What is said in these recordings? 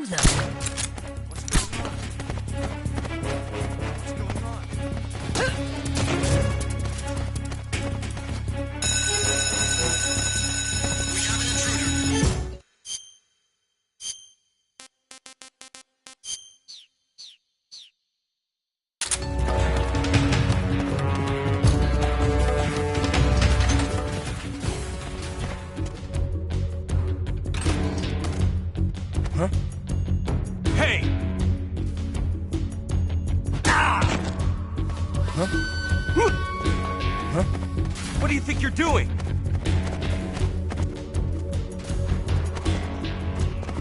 through them. Huh? Hey! Huh? Huh? What do you think you're doing?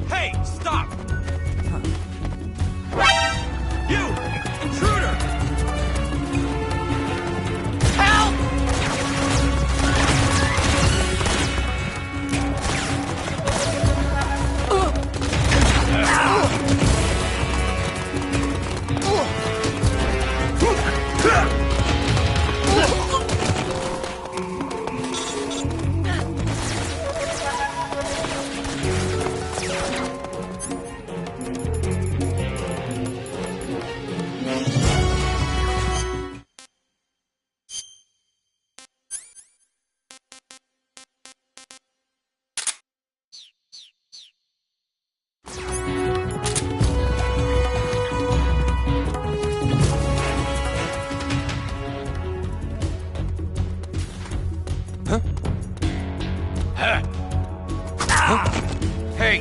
Hey, stop! You! Intruder! Help! Hey!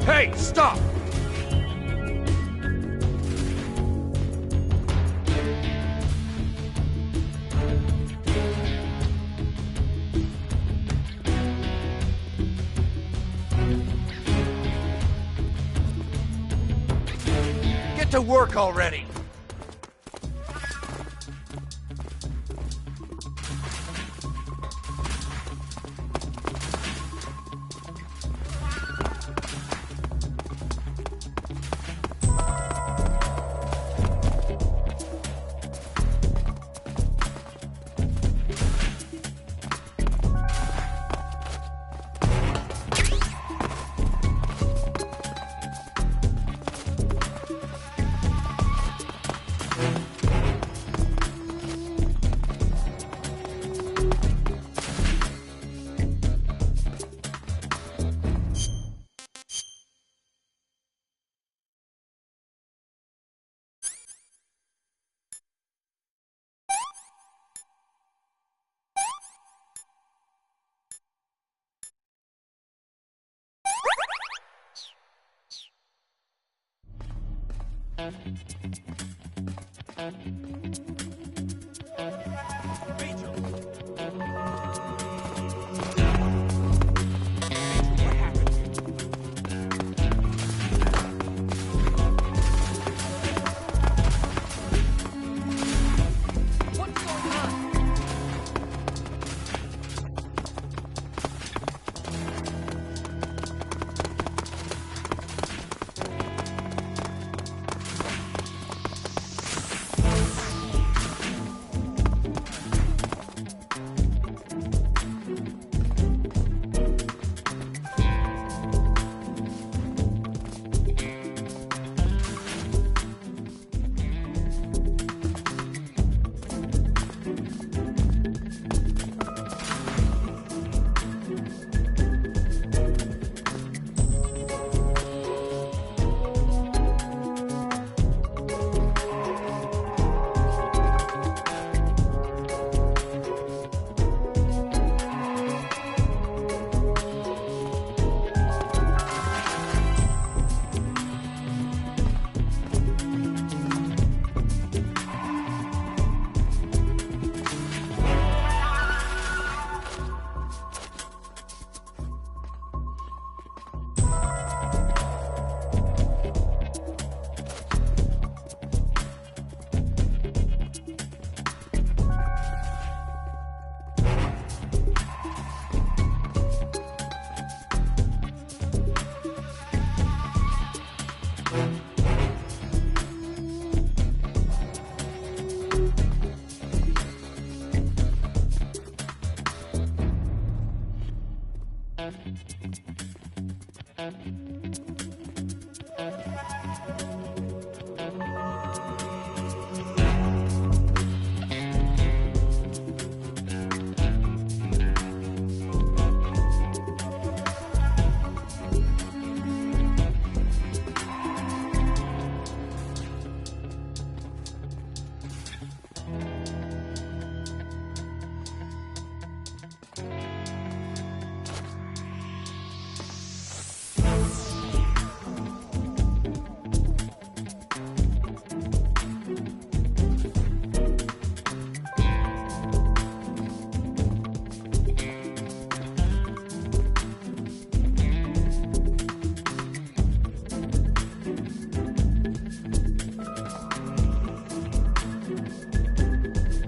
Hey, stop! Get to work already!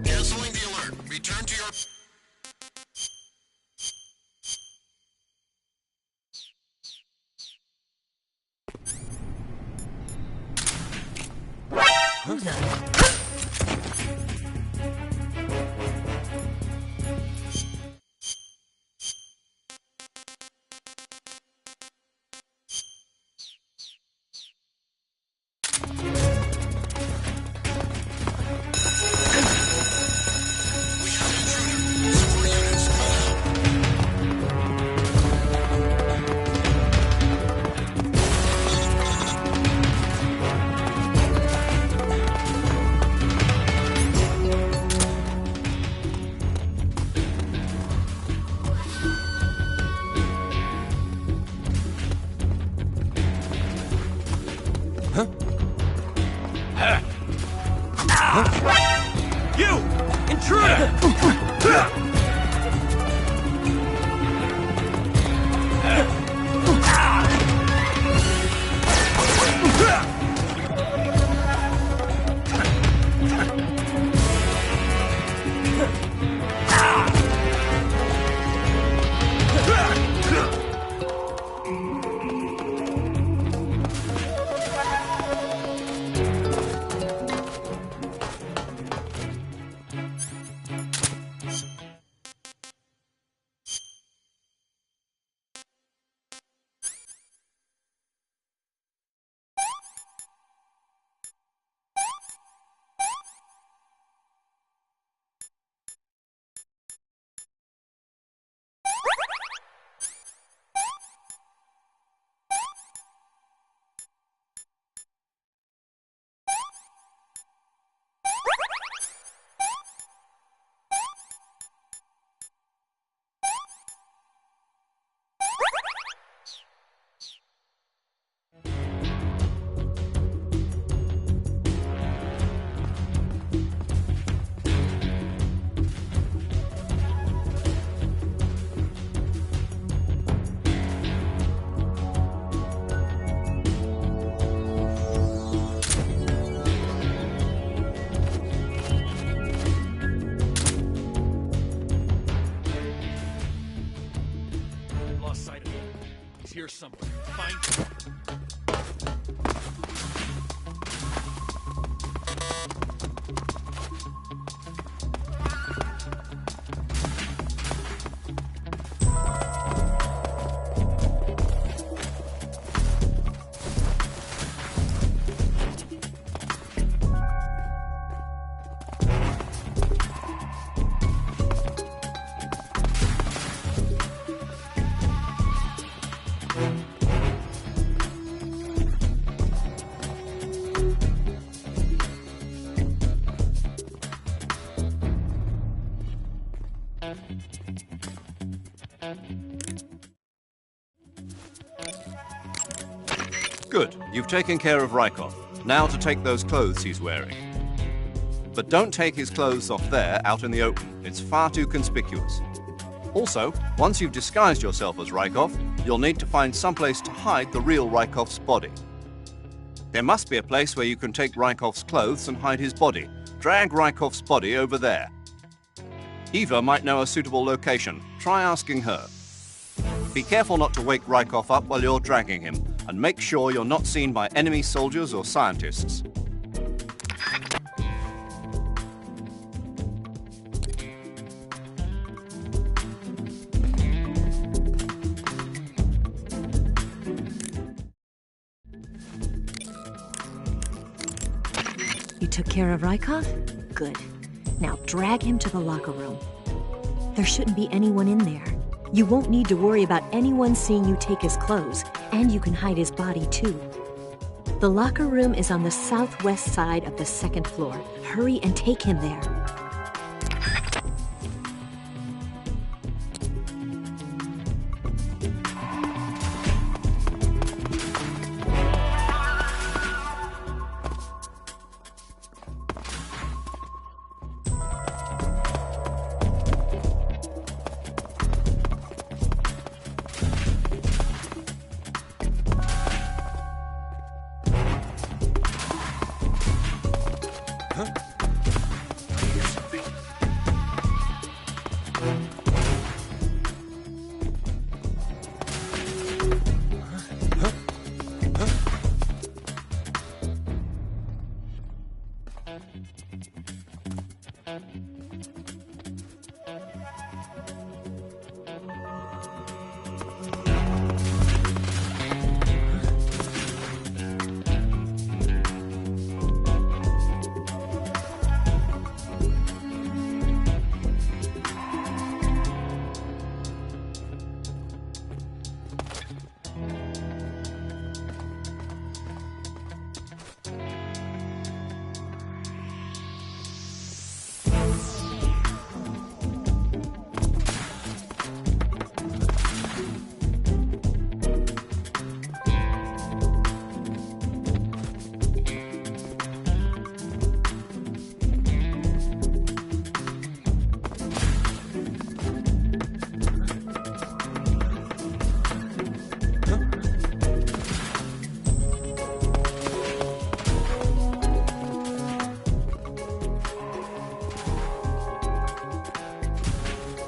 Canceling the alert. Return to your... Who's that? We have an intruder. Support units, call out. You! Intruder! Lost sight of him. He's here somewhere. Find him. Good. You've taken care of Rykov. Now to take those clothes he's wearing. But don't take his clothes off there, out in the open. It's far too conspicuous. Also, once you've disguised yourself as Rykov, you'll need to find someplace to hide the real Rykov's body. There must be a place where you can take Rykov's clothes and hide his body. Drag Rykov's body over there. Eva might know a suitable location. Try asking her. Be careful not to wake Rykov up while you're dragging him, and make sure you're not seen by enemy soldiers or scientists. took care of Rykov? Good. Now drag him to the locker room. There shouldn't be anyone in there. You won't need to worry about anyone seeing you take his clothes, and you can hide his body too. The locker room is on the southwest side of the second floor. Hurry and take him there.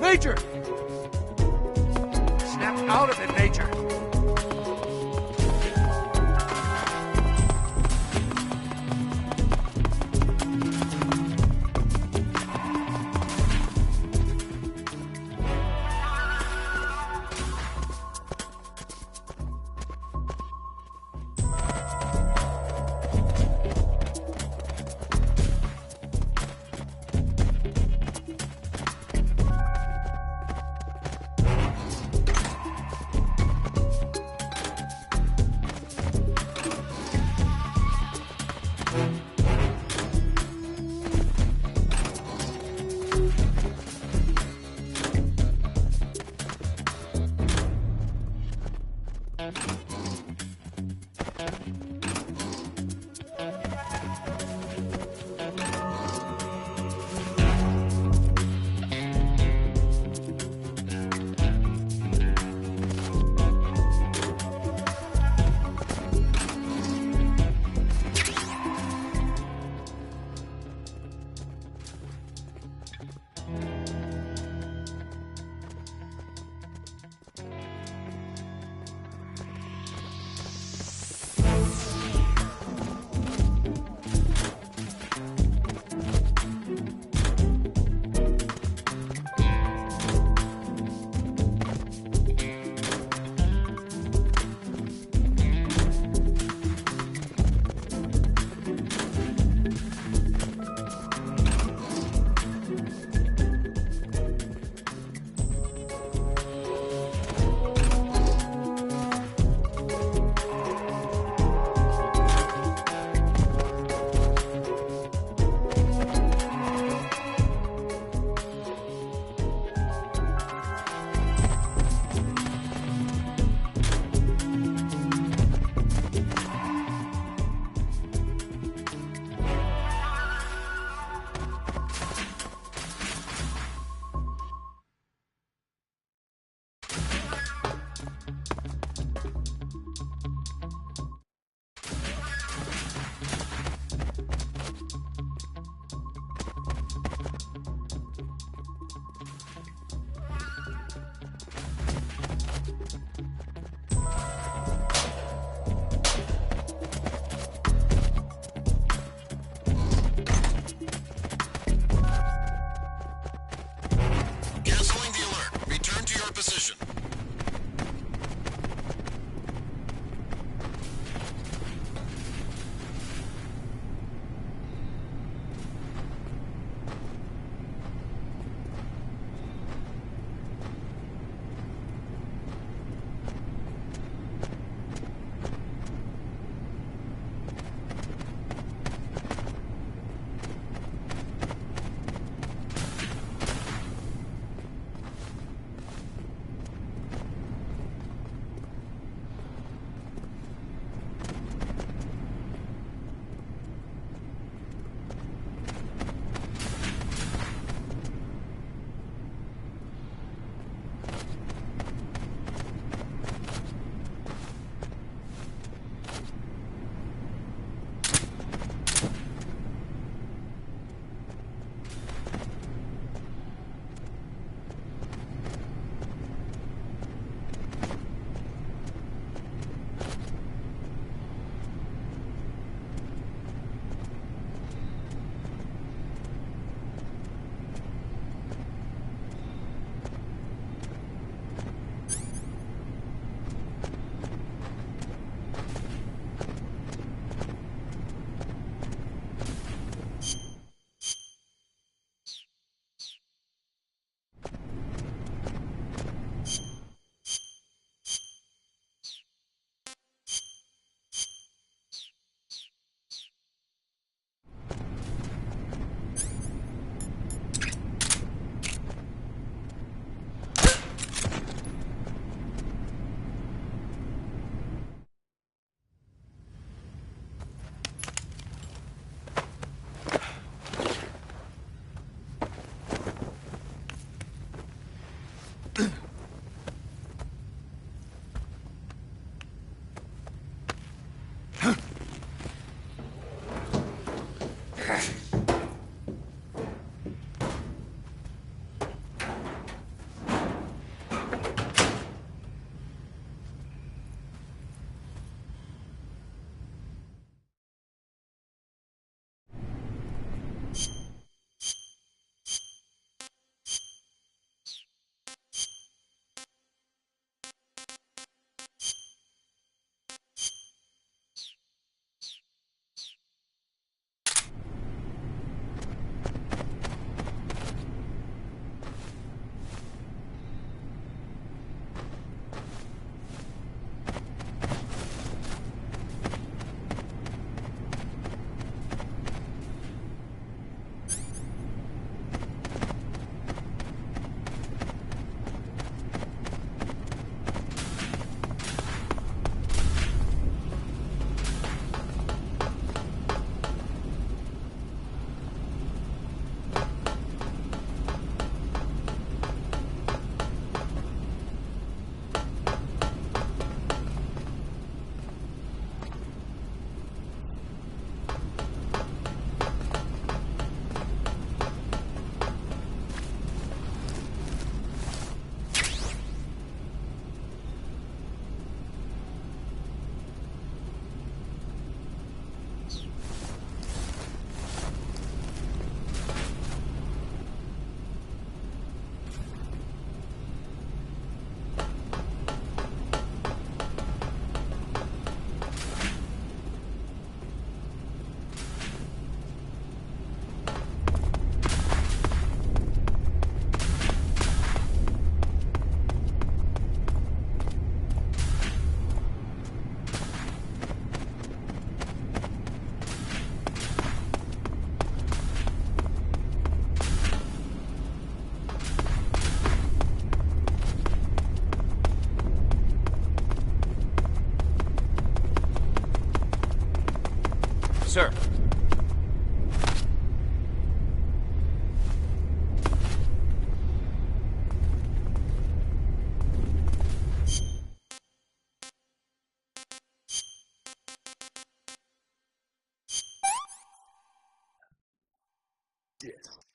Major! Snap out of it, Major!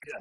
Sir.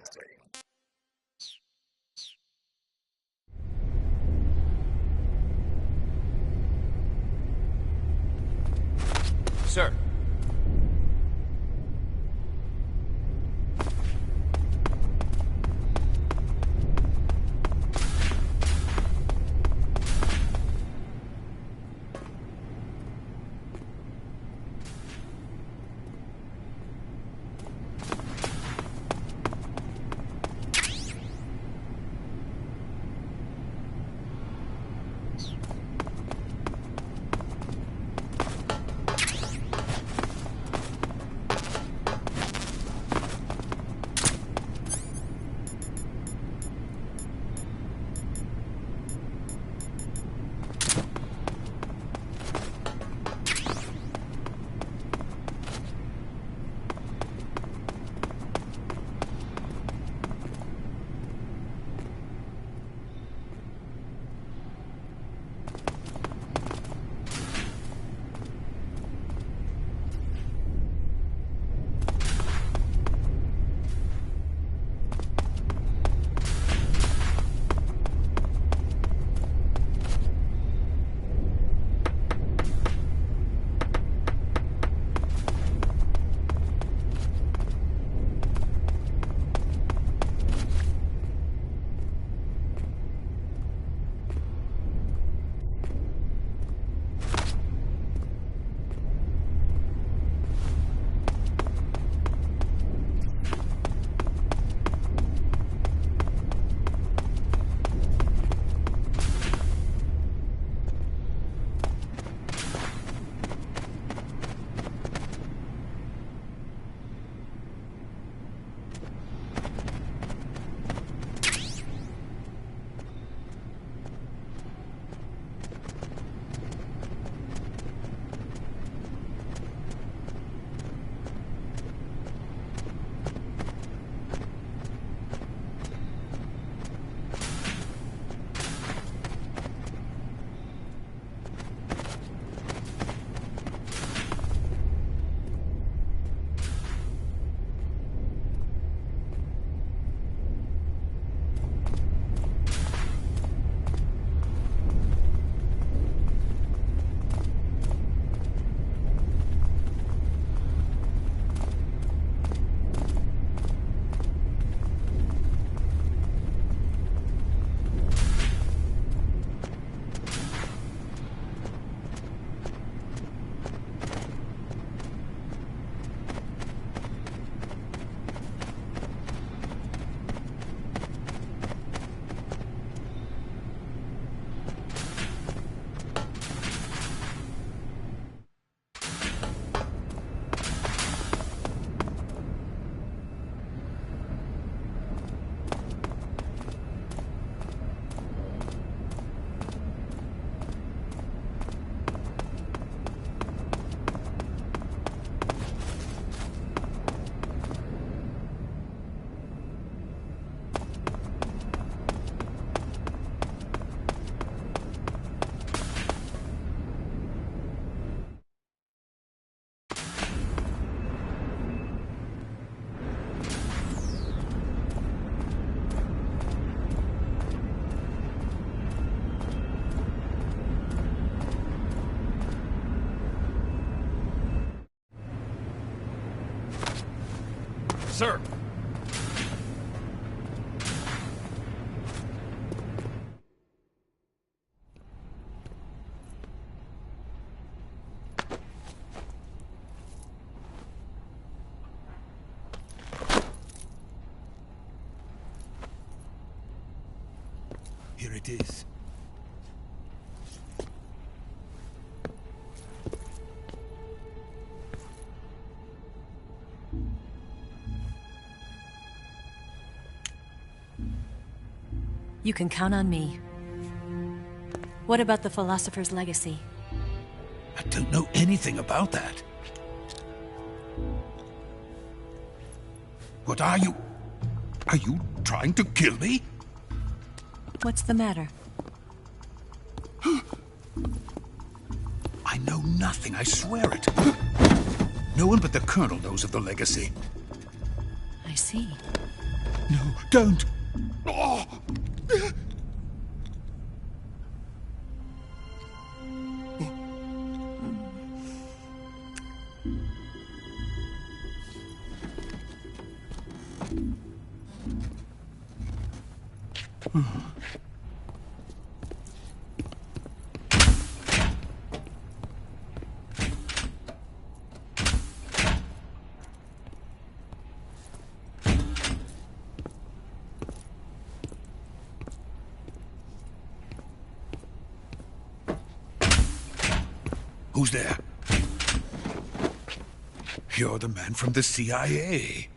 Sir! Here it is. You can count on me. What about the philosopher's legacy? I don't know anything about that. What are you? Are you trying to kill me? What's the matter? I know nothing, I swear it. No one but the Colonel knows of the legacy. I see. No, don't! Oh! Who's there? You're the man from the CIA.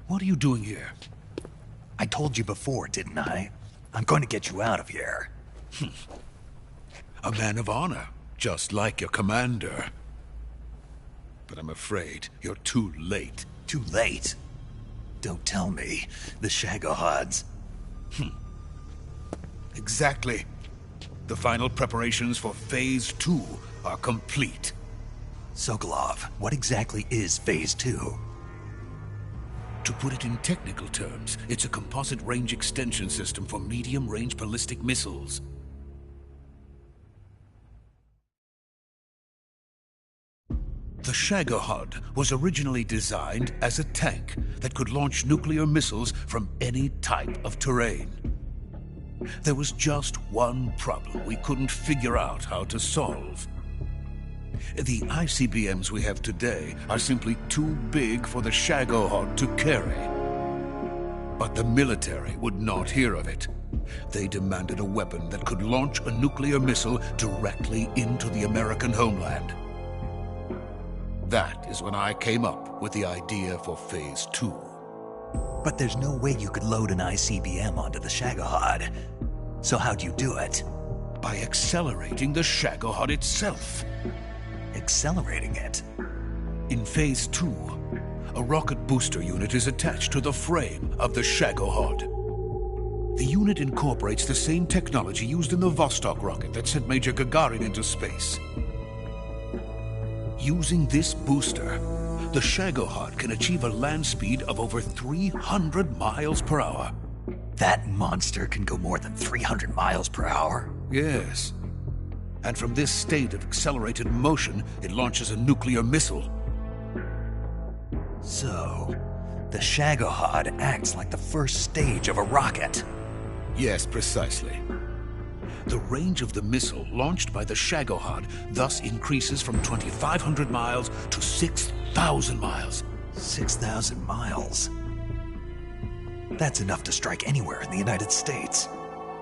What are you doing here? I told you before, didn't I? I'm going to get you out of here. A man of honor, just like your commander. But I'm afraid you're too late. Too late? Don't tell me. The Shagohods. Exactly. The final preparations for Phase 2 are complete. Sokolov, what exactly is Phase 2? To put it in technical terms, it's a composite range extension system for medium-range ballistic missiles. The Shagohod was originally designed as a tank that could launch nuclear missiles from any type of terrain. There was just one problem we couldn't figure out how to solve. The ICBMs we have today are simply too big for the Shagohod to carry. But the military would not hear of it. They demanded a weapon that could launch a nuclear missile directly into the American homeland. That is when I came up with the idea for Phase 2. But there's no way you could load an ICBM onto the Shagohod. So how'd you do it? By accelerating the Shagohod itself. Accelerating it? In Phase 2, a rocket booster unit is attached to the frame of the Shagohod. The unit incorporates the same technology used in the Vostok rocket that sent Major Gagarin into space. Using this booster, the Shagohod can achieve a land speed of over 300 miles per hour. That monster can go more than 300 miles per hour? Yes. And from this state of accelerated motion, it launches a nuclear missile. So, the Shagohod acts like the first stage of a rocket. Yes, precisely. The range of the missile launched by the Shagohod thus increases from 2,500 miles to 6,000 miles. 6,000 miles? That's enough to strike anywhere in the United States.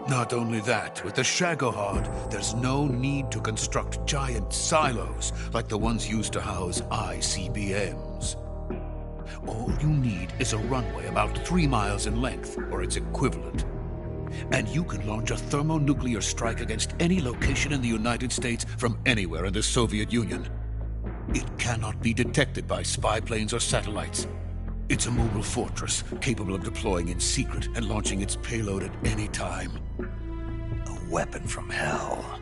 Not only that, with the Shagohod, there's no need to construct giant silos like the ones used to house ICBMs. All you need is a runway about 3 miles in length, or its equivalent. And you can launch a thermonuclear strike against any location in the United States from anywhere in the Soviet Union. It cannot be detected by spy planes or satellites. It's a mobile fortress, capable of deploying in secret and launching its payload at any time. A weapon from hell.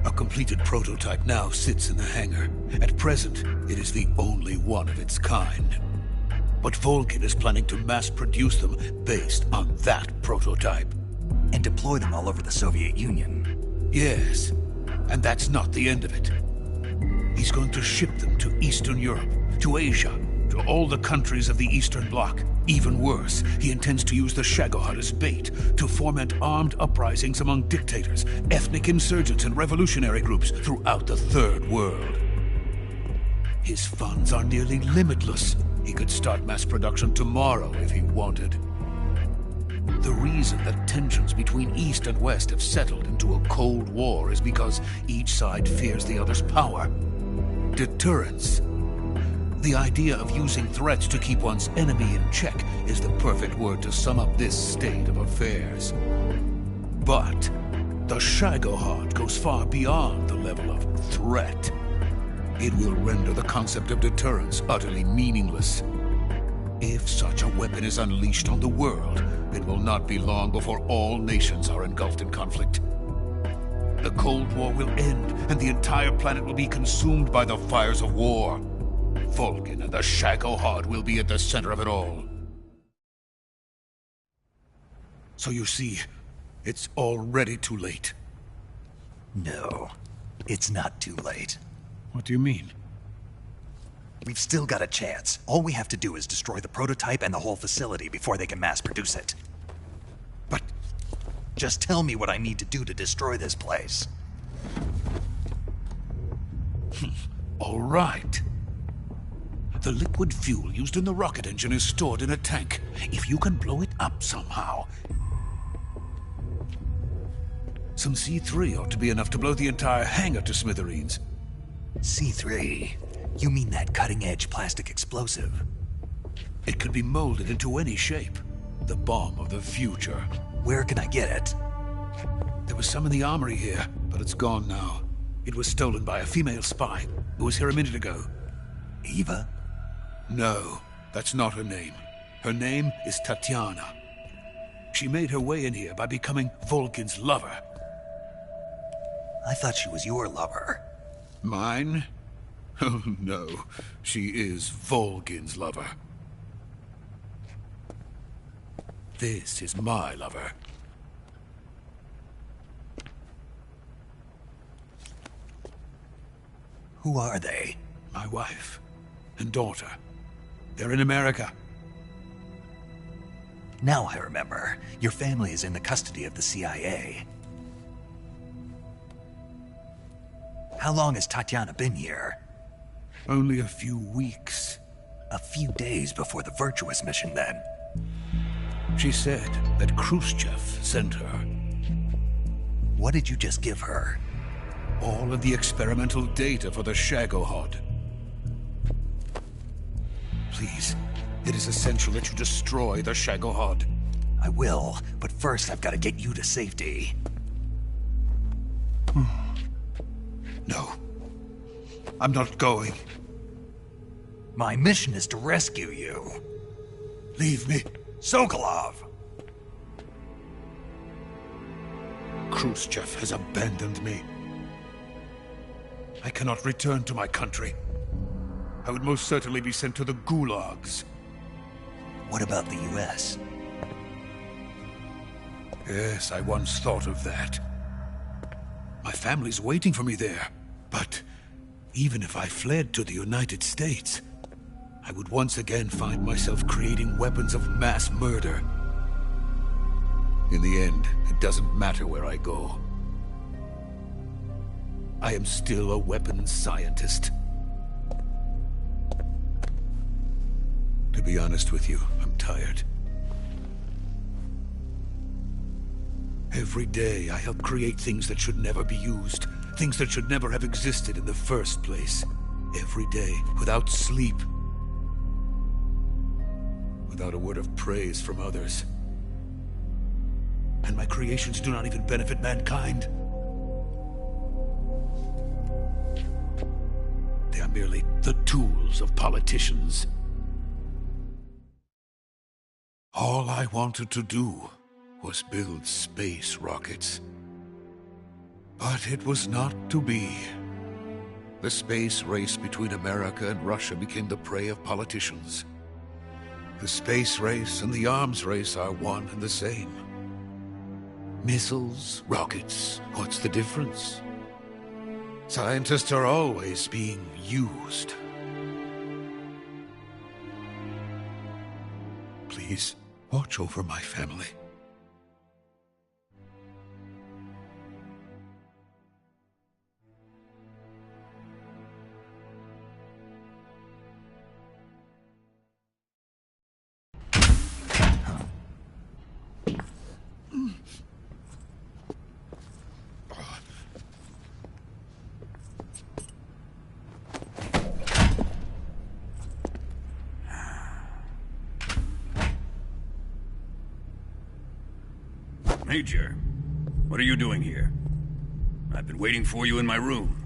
A completed prototype now sits in the hangar. At present, it is the only one of its kind. But Volkin is planning to mass-produce them based on that prototype. And deploy them all over the Soviet Union. Yes, and that's not the end of it. He's going to ship them to Eastern Europe, to Asia, to all the countries of the Eastern Bloc. Even worse, he intends to use the Shagohod as bait to foment armed uprisings among dictators, ethnic insurgents, and revolutionary groups throughout the Third World. His funds are nearly limitless. He could start mass production tomorrow if he wanted. The reason that tensions between East and West have settled into a Cold War is because each side fears the other's power. Deterrence. The idea of using threats to keep one's enemy in check is the perfect word to sum up this state of affairs. But the Shagohod goes far beyond the level of threat. It will render the concept of deterrence utterly meaningless. If such a weapon is unleashed on the world, it will not be long before all nations are engulfed in conflict. The Cold War will end, and the entire planet will be consumed by the fires of war. Vulcan, and the Shagohod will be at the center of it all. So you see, it's already too late. No, it's not too late. What do you mean? We've still got a chance. All we have to do is destroy the prototype and the whole facility before they can mass produce it. But just tell me what I need to do to destroy this place. all right. The liquid fuel used in the rocket engine is stored in a tank. If you can blow it up somehow... Some C3 ought to be enough to blow the entire hangar to smithereens. C3? You mean that cutting-edge plastic explosive? It could be molded into any shape. The bomb of the future. Where can I get it? There was some in the armory here, but it's gone now. It was stolen by a female spy who was here a minute ago. Eva? No, that's not her name. Her name is Tatiana. She made her way in here by becoming Vulcan's lover. I thought she was your lover. Mine? Oh no, she is Vulcan's lover. This is my lover. Who are they? My wife and daughter. They're in America. Now I remember. Your family is in the custody of the CIA. How long has Tatiana been here? Only a few weeks. A few days before the Virtuous mission, then. She said that Khrushchev sent her. What did you just give her? All of the experimental data for the Shagohod. Please, it is essential that you destroy the Shagohod. I will, but first I've got to get you to safety. No. I'm not going. My mission is to rescue you. Leave me. Sokolov! Khrushchev has abandoned me. I cannot return to my country. I would most certainly be sent to the gulags. What about the US? Yes, I once thought of that. My family's waiting for me there. But even if I fled to the United States, I would once again find myself creating weapons of mass murder. In the end, it doesn't matter where I go. I am still a weapons scientist. To be honest with you, I'm tired. Every day, I help create things that should never be used. Things that should never have existed in the first place. Every day, without sleep. Without a word of praise from others. And my creations do not even benefit mankind. They are merely the tools of politicians. All I wanted to do was build space rockets. But it was not to be. The space race between America and Russia became the prey of politicians. The space race and the arms race are one and the same. Missiles, rockets, what's the difference? Scientists are always being used. Please, watch over my family. Major, what are you doing here? I've been waiting for you in my room.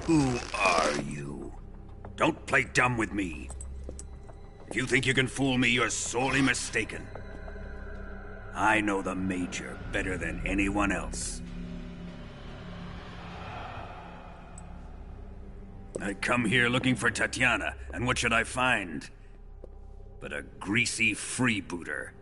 Who are you? Don't play dumb with me. If you think you can fool me, you're sorely mistaken. I know the Major better than anyone else. I come here looking for Tatiana, and what should I find? But a greasy freebooter.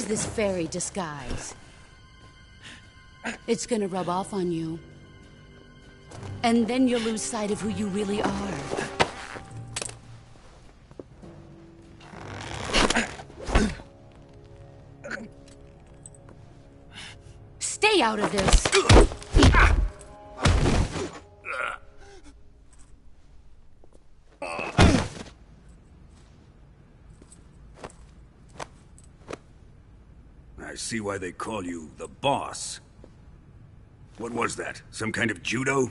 This fairy disguise. It's gonna rub off on you. And then you'll lose sight of who you really are. Stay out of this! I see why they call you the boss. What was that? Some kind of judo?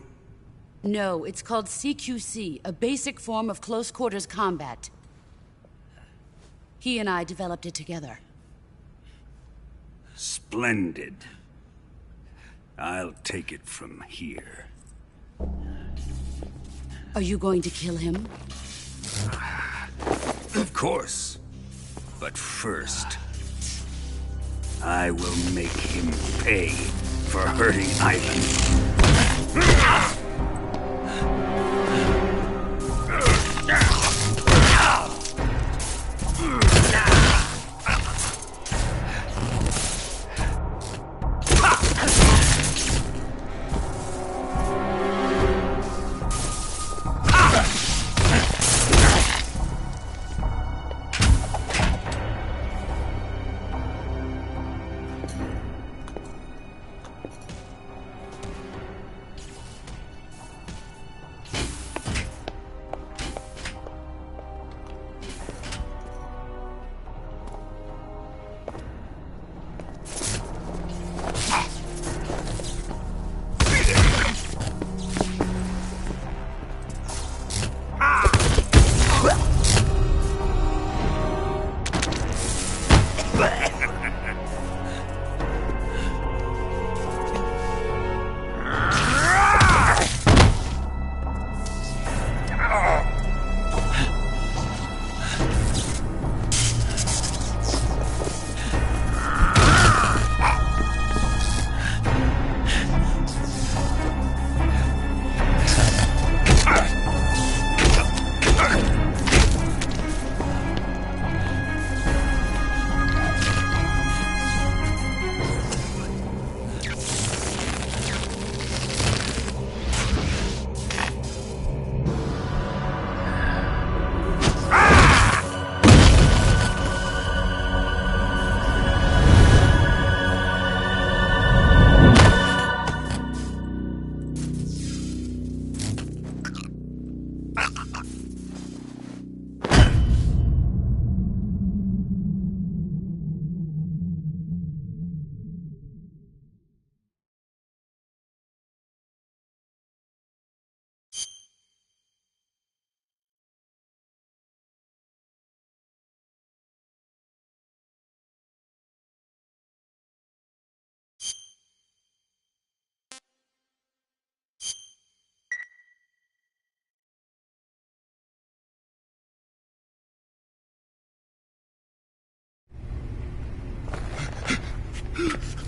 No, it's called CQC, a basic form of close quarters combat. He and I developed it together. Splendid. I'll take it from here. Are you going to kill him? Of course. But first, I will make him pay for hurting Ivan.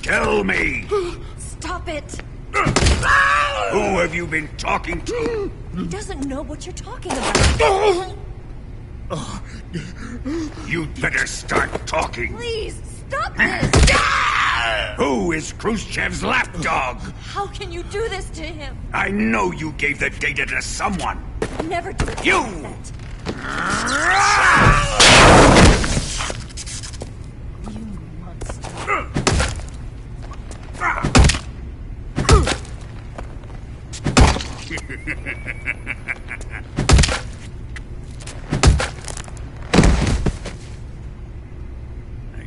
Tell me! Stop it! Who have you been talking to? He doesn't know what you're talking about. You'd better start talking. Please, stop this! Who is Khrushchev's lapdog? How can you do this to him? I know you gave the data to someone. Never do it. You! Like that.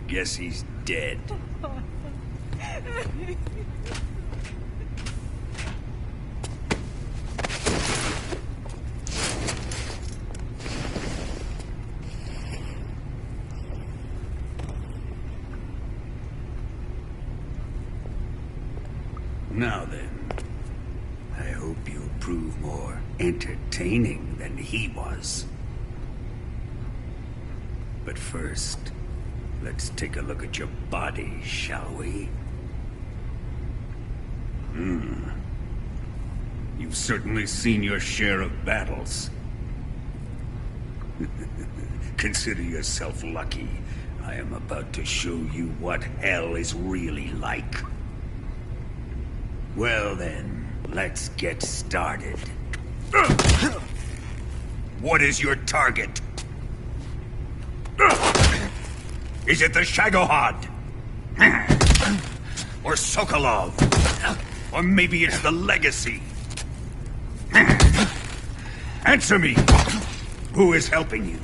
Guess he's dead. Now then, I hope you'll prove more entertaining than he was. But first, let's take a look at your body, shall we? You've certainly seen your share of battles. Consider yourself lucky. I am about to show you what hell is really like. Well then, let's get started. What is your target? Is it the Shagohod? Or Sokolov? Or maybe it's the Legacy? Answer me! Who is helping you?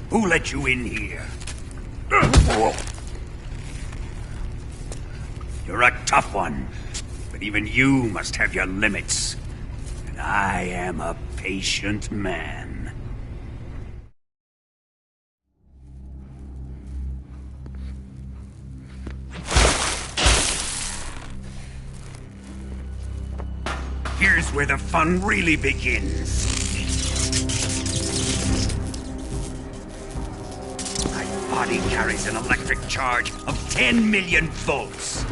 Who let you in here? You're a tough one, but even you must have your limits. And I am a patient man. Here's where the fun really begins. My body carries an electric charge of 10 million volts.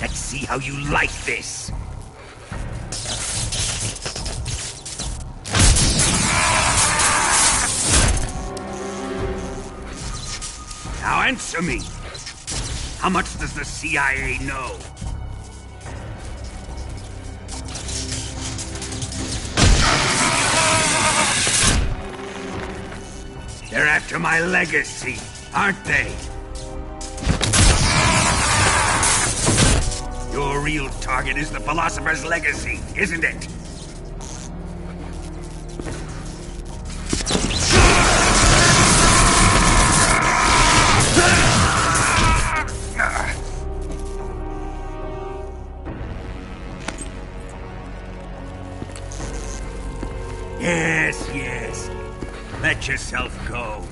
Let's see how you like this. Now answer me. How much does the CIA know? They're after my legacy, aren't they? Your real target is the Philosopher's Legacy, isn't it? Yes. Let yourself go.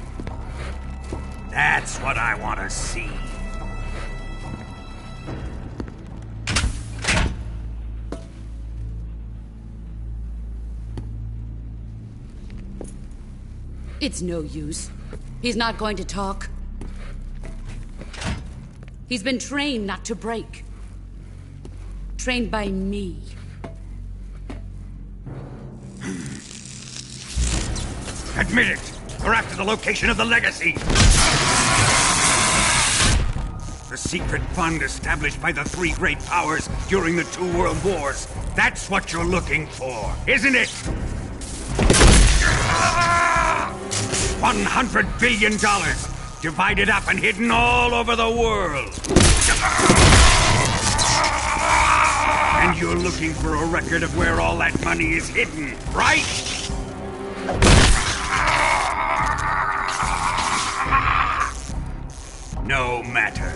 That's what I want to see. It's no use. He's not going to talk. He's been trained not to break. Trained by me. Admit it! We're after the location of the Legacy! The secret fund established by the three great powers during the 2 world wars. That's what you're looking for, isn't it? $100 billion, divided up and hidden all over the world. And you're looking for a record of where all that money is hidden, right? No matter.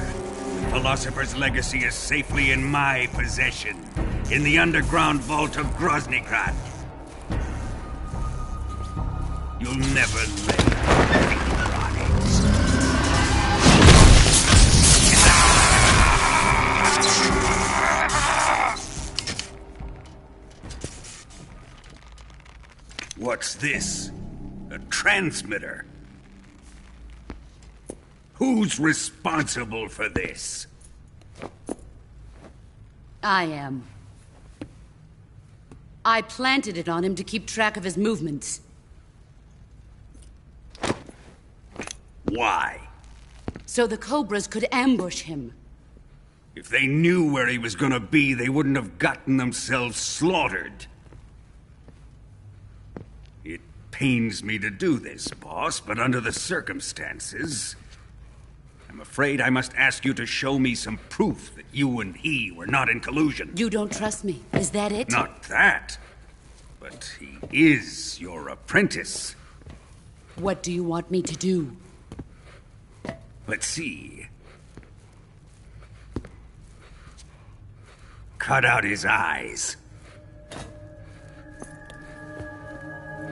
The Philosopher's Legacy is safely in my possession, in the underground vault of Groznygrad. You'll never lay a finger on it. What's this? A transmitter? Who's responsible for this? I am. I planted it on him to keep track of his movements. Why? So the Cobras could ambush him. If they knew where he was gonna be, they wouldn't have gotten themselves slaughtered. It pains me to do this, boss, but under the circumstances, I'm afraid I must ask you to show me some proof that you and he were not in collusion. You don't trust me, is that it? Not that, but he is your apprentice. What do you want me to do? Let's see. Cut out his eyes.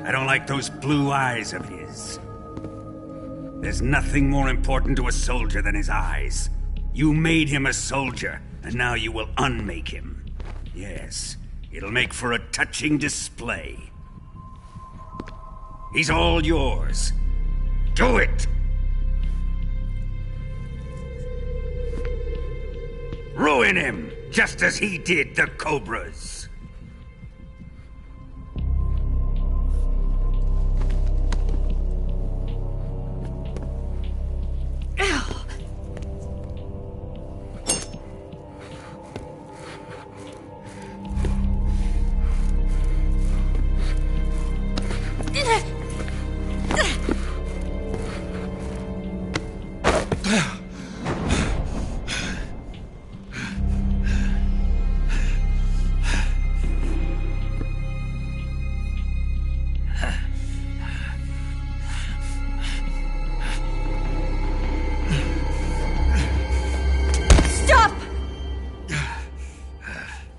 I don't like those blue eyes of his. There's nothing more important to a soldier than his eyes. You made him a soldier, and now you will unmake him. Yes, it'll make for a touching display. He's all yours. Do it! Ruin him, just as he did the Cobras.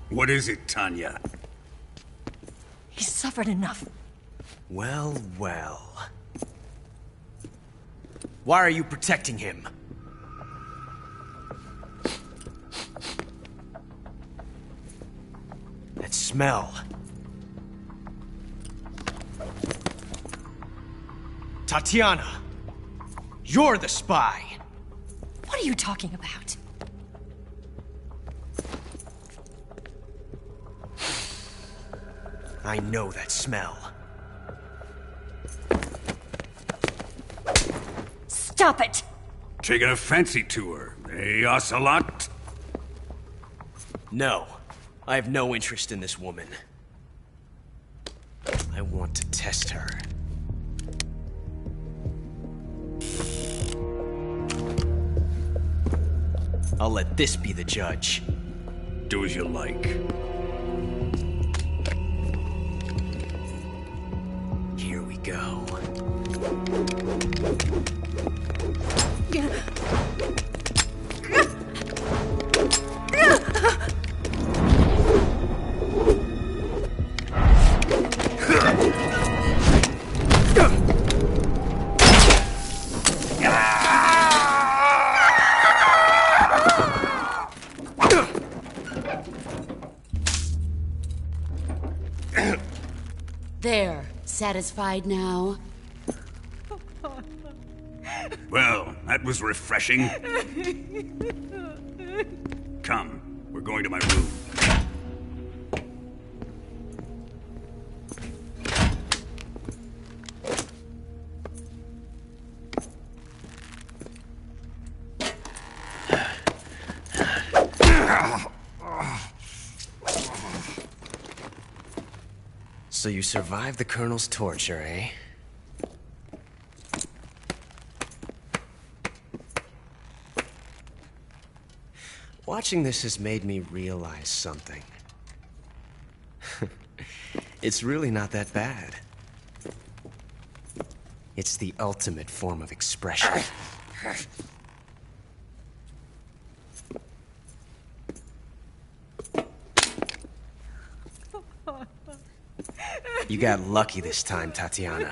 What is it, Tanya? He's suffered enough. Well, well. Why are you protecting him? That smell. Tatiana! You're the spy! What are you talking about? I know that smell. Stop it! Taking a fancy to her, eh, Ocelot? No. I have no interest in this woman. I want to test her. I'll let this be the judge. Do as you like. Here we go. There. Satisfied now? Well, that was refreshing. Come, we're going to my room. So you survived the Colonel's torture, eh? Watching this has made me realize something. It's really not that bad. It's the ultimate form of expression. You got lucky this time, Tatiana.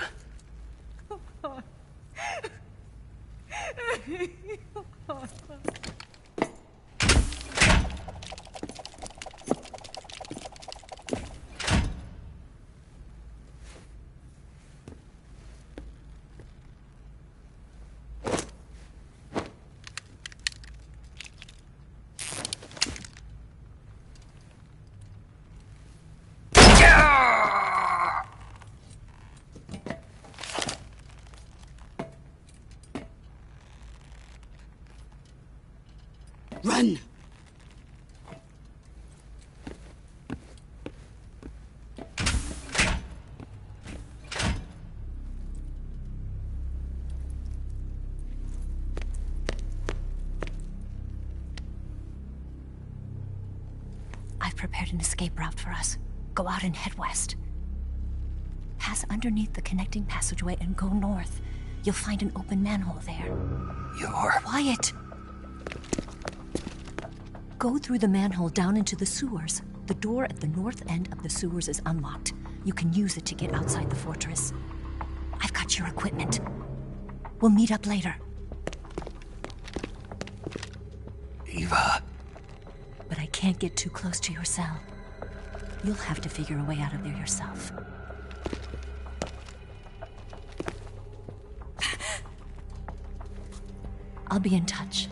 Run! I've prepared an escape route for us. Go out and head west. Pass underneath the connecting passageway and go north. You'll find an open manhole there. You're... Quiet! Go through the manhole down into the sewers. The door at the north end of the sewers is unlocked. You can use it to get outside the fortress. I've got your equipment. We'll meet up later. Eva. But I can't get too close to your cell. You'll have to figure a way out of there yourself. I'll be in touch.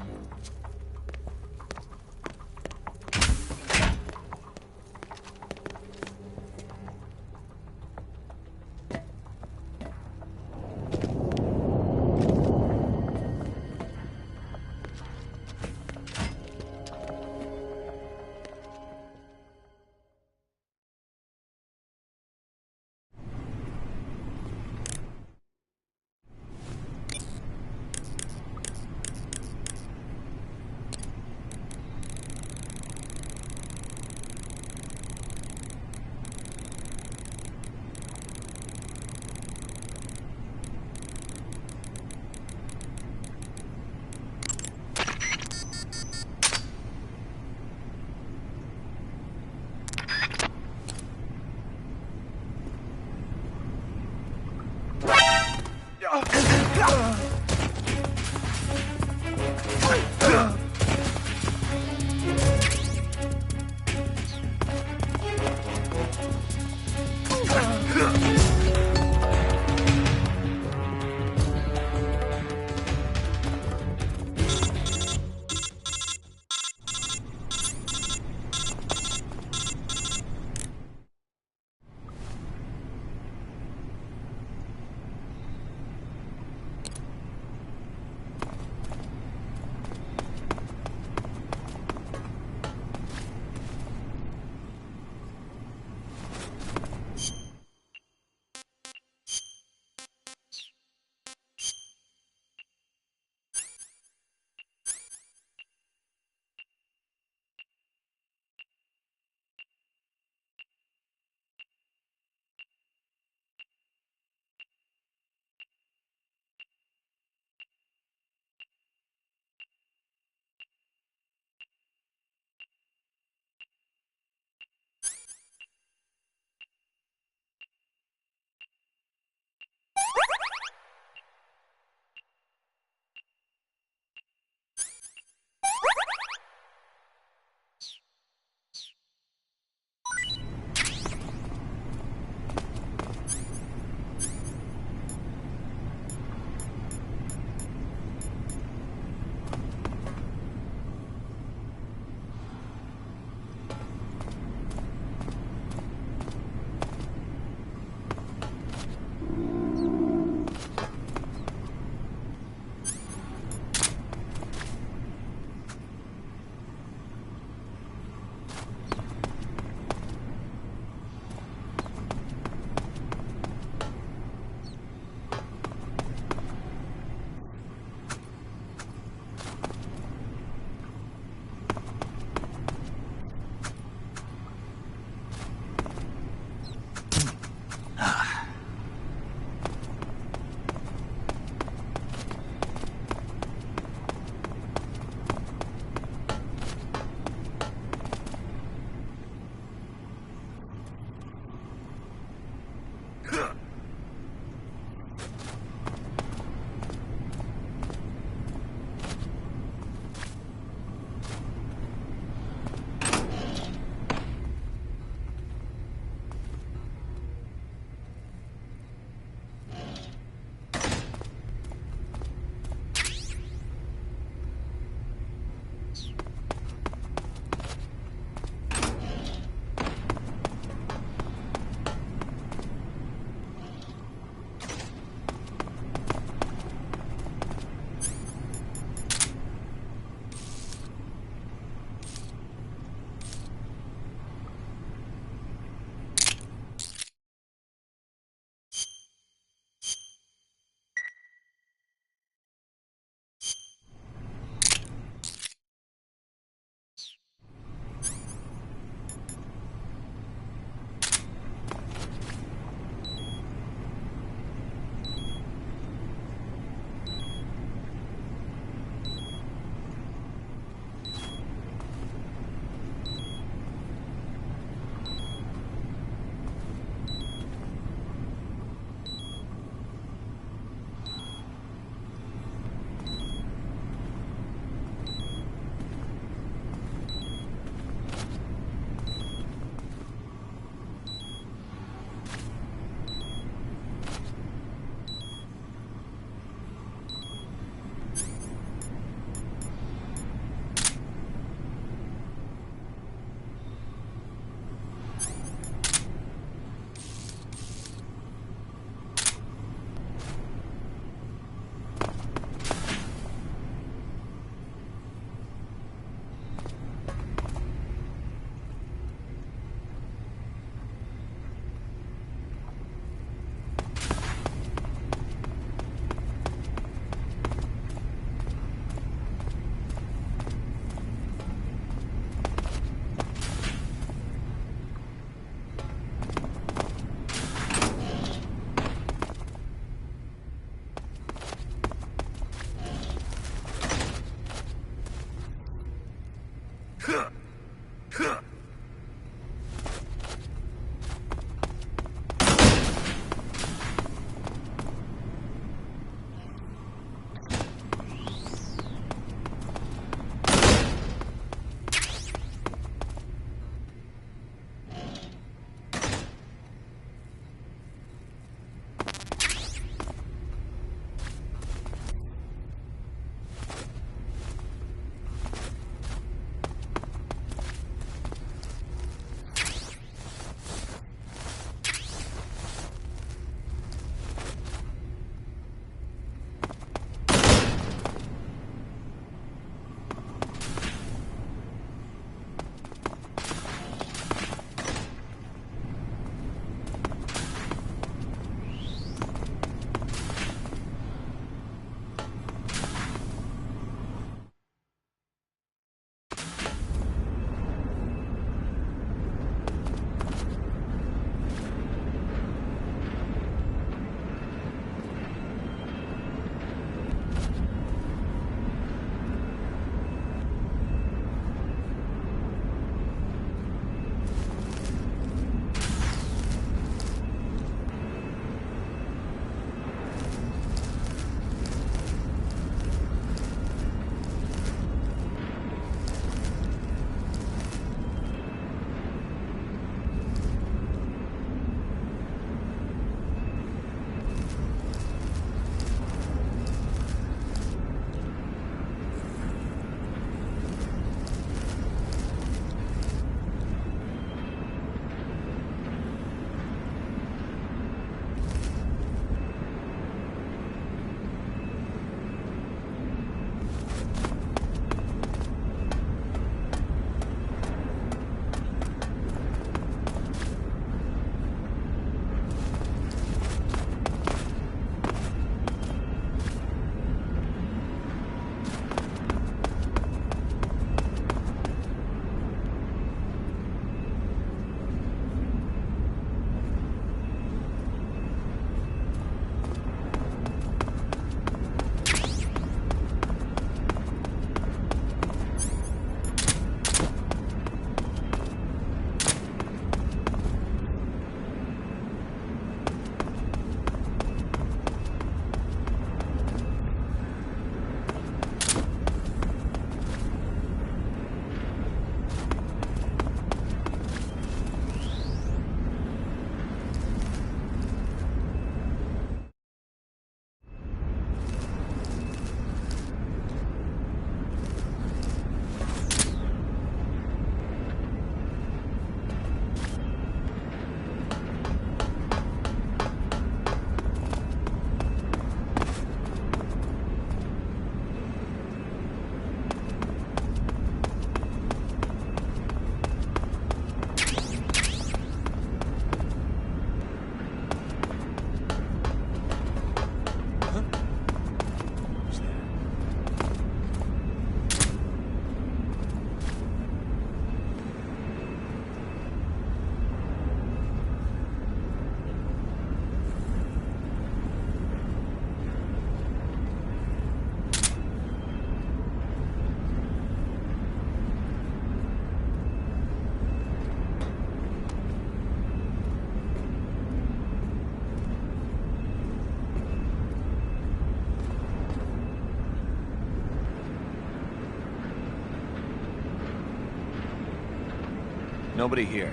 Nobody here.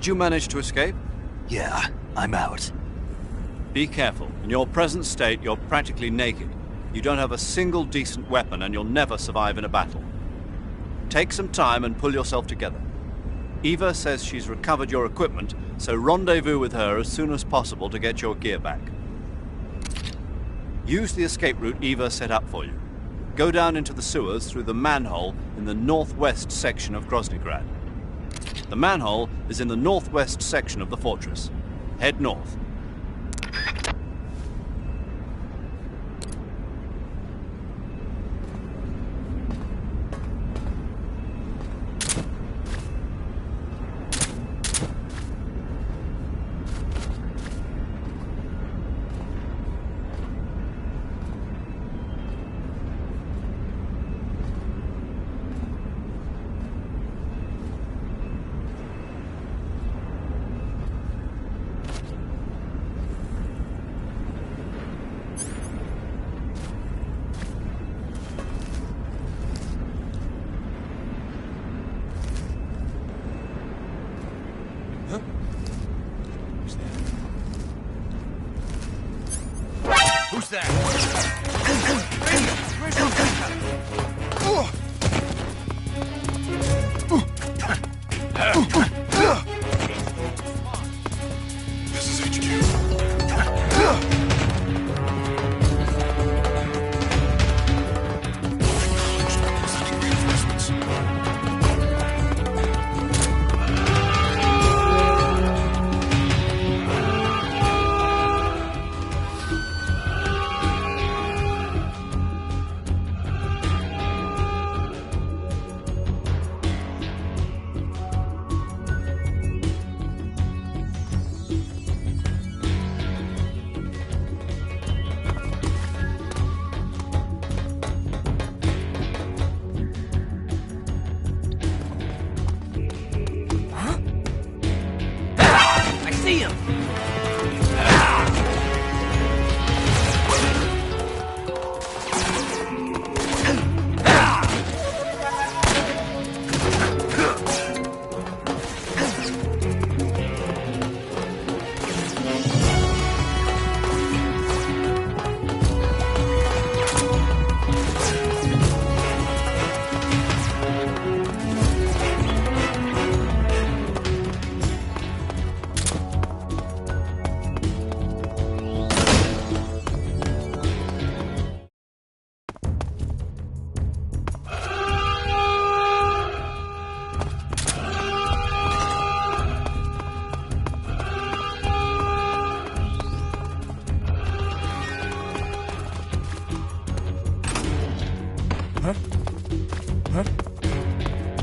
you manage to escape? Yeah, I'm out. Be careful. In your present state, you're practically naked. You don't have a single decent weapon, and you'll never survive in a battle. Take some time and pull yourself together. Eva says she's recovered your equipment, so rendezvous with her as soon as possible to get your gear back. Use the escape route Eva set up for you. Go down into the sewers through the manhole in the northwest section of Groznygrad. The manhole is in the northwest section of the fortress. Head north. Who's that? This is HQ. Acknowledged. Sending reinforcements.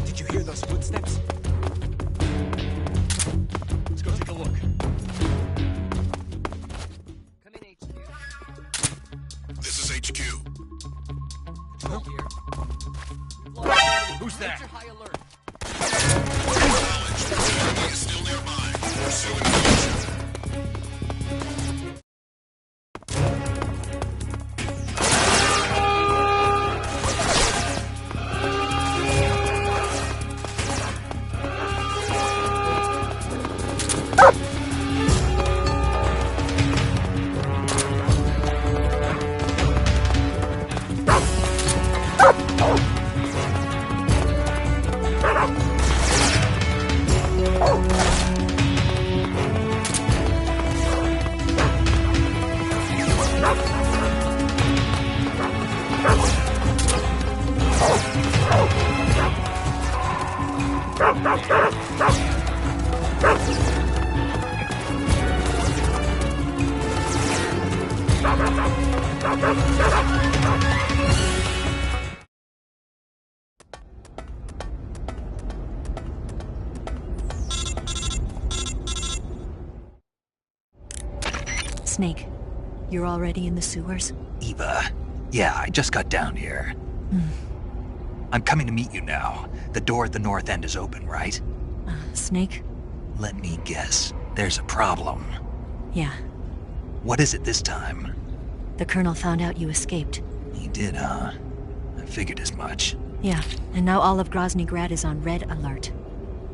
Did you hear those footsteps? Let's go take a look. Come in, HQ. This is HQ. Control here. Who's that? Major high alert. Acknowledged. The enemy is still nearby. Pursue and engage. Snake, you're already in the sewers? Eva. Yeah, I just got down here. I'm coming to meet you now. The door at the north end is open, right? Snake? Let me guess. There's a problem. Yeah. What is it this time? The Colonel found out you escaped. He did, huh? I figured as much. Yeah, and now all of Groznygrad is on red alert.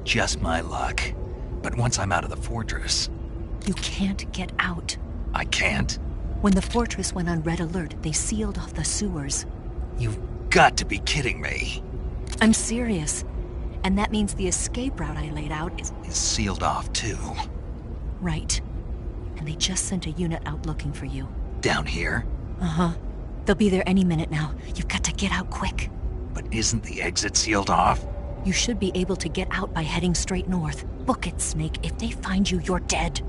Just my luck. But once I'm out of the fortress... You can't get out. I can't? When the fortress went on red alert, they sealed off the sewers. You've got to be kidding me. I'm serious. And that means the escape route I laid out is Sealed off, too. right. And they just sent a unit out looking for you. Down here? Uh-huh. They'll be there any minute now. You've got to get out quick. But isn't the exit sealed off? You should be able to get out by heading straight north. Book it, Snake. If they find you, you're dead.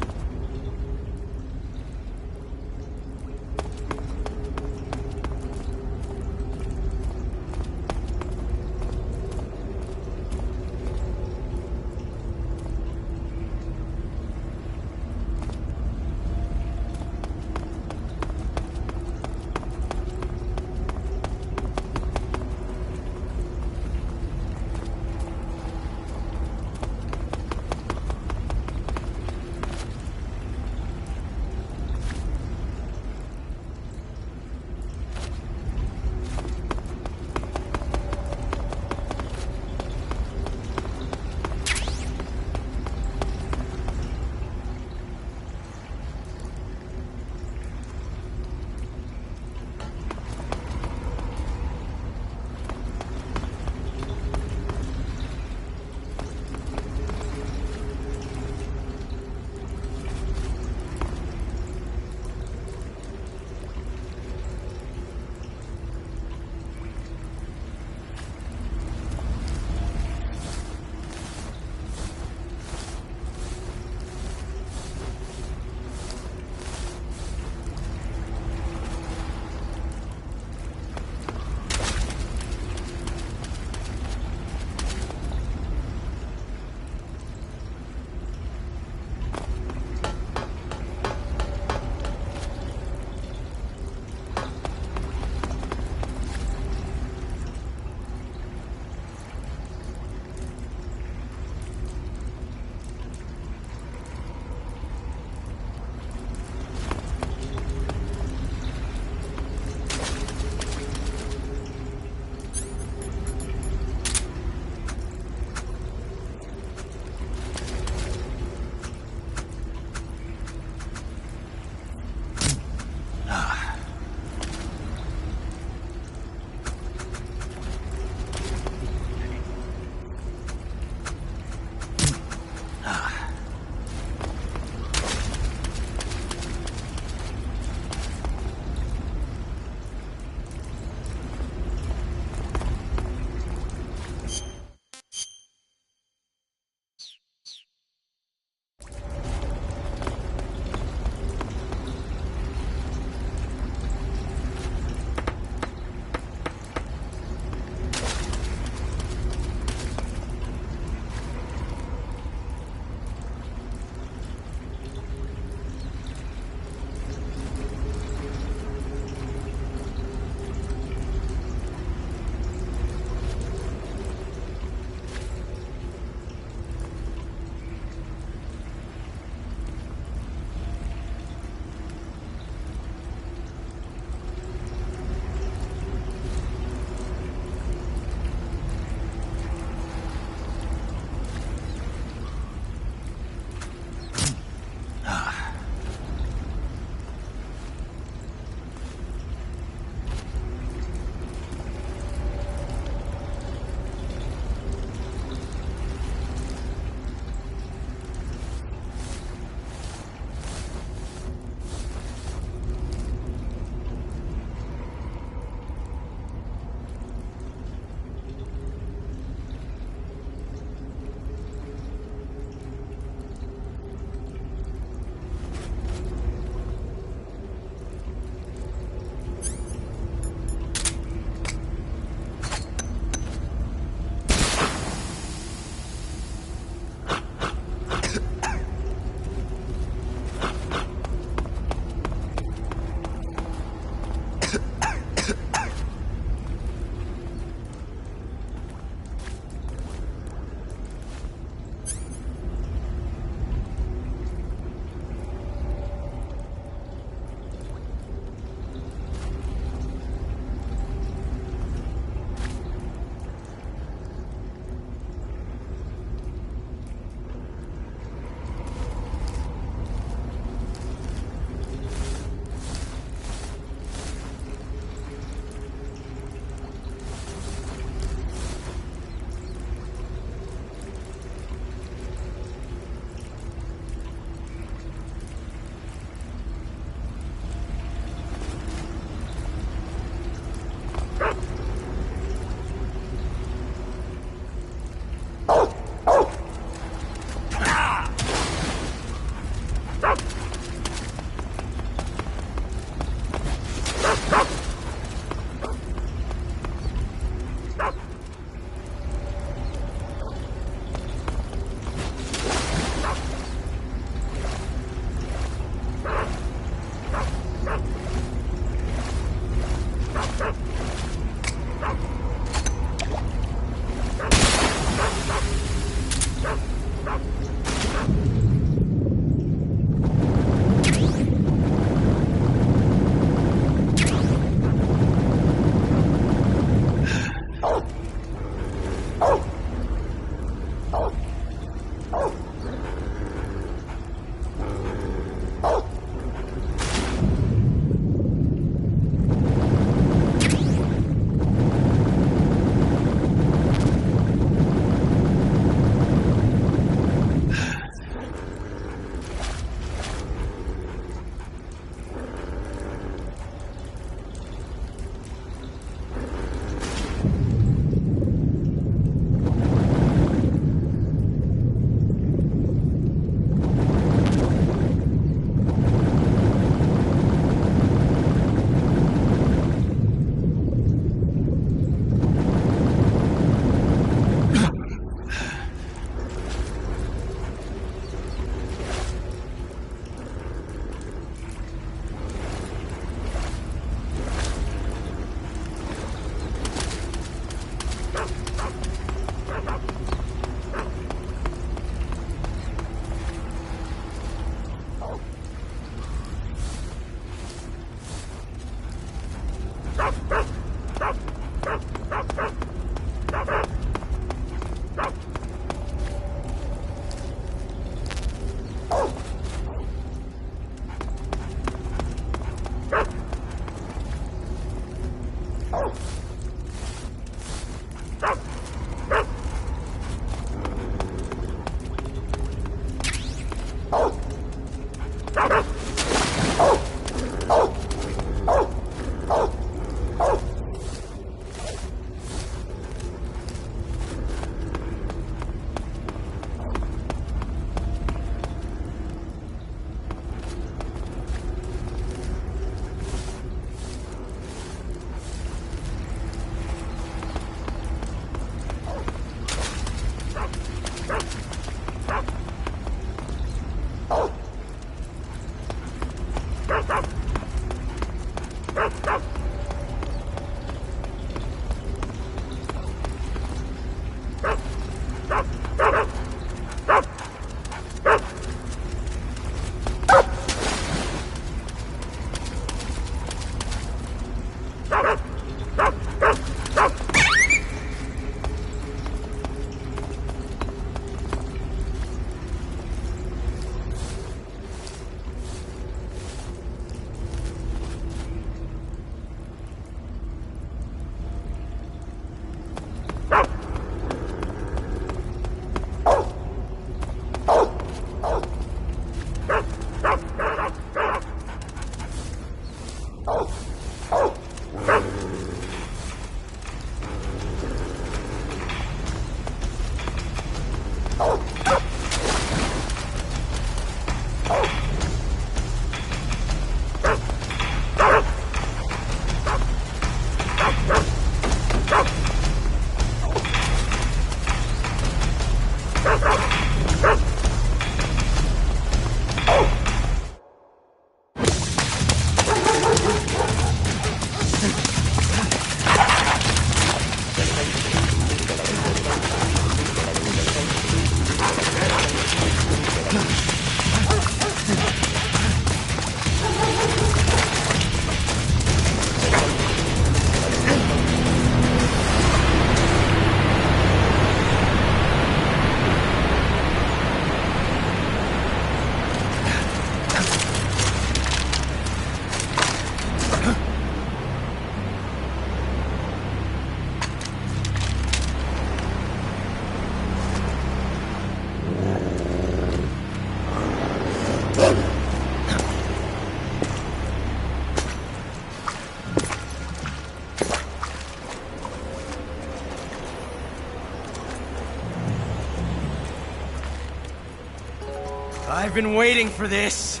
I've been waiting for this.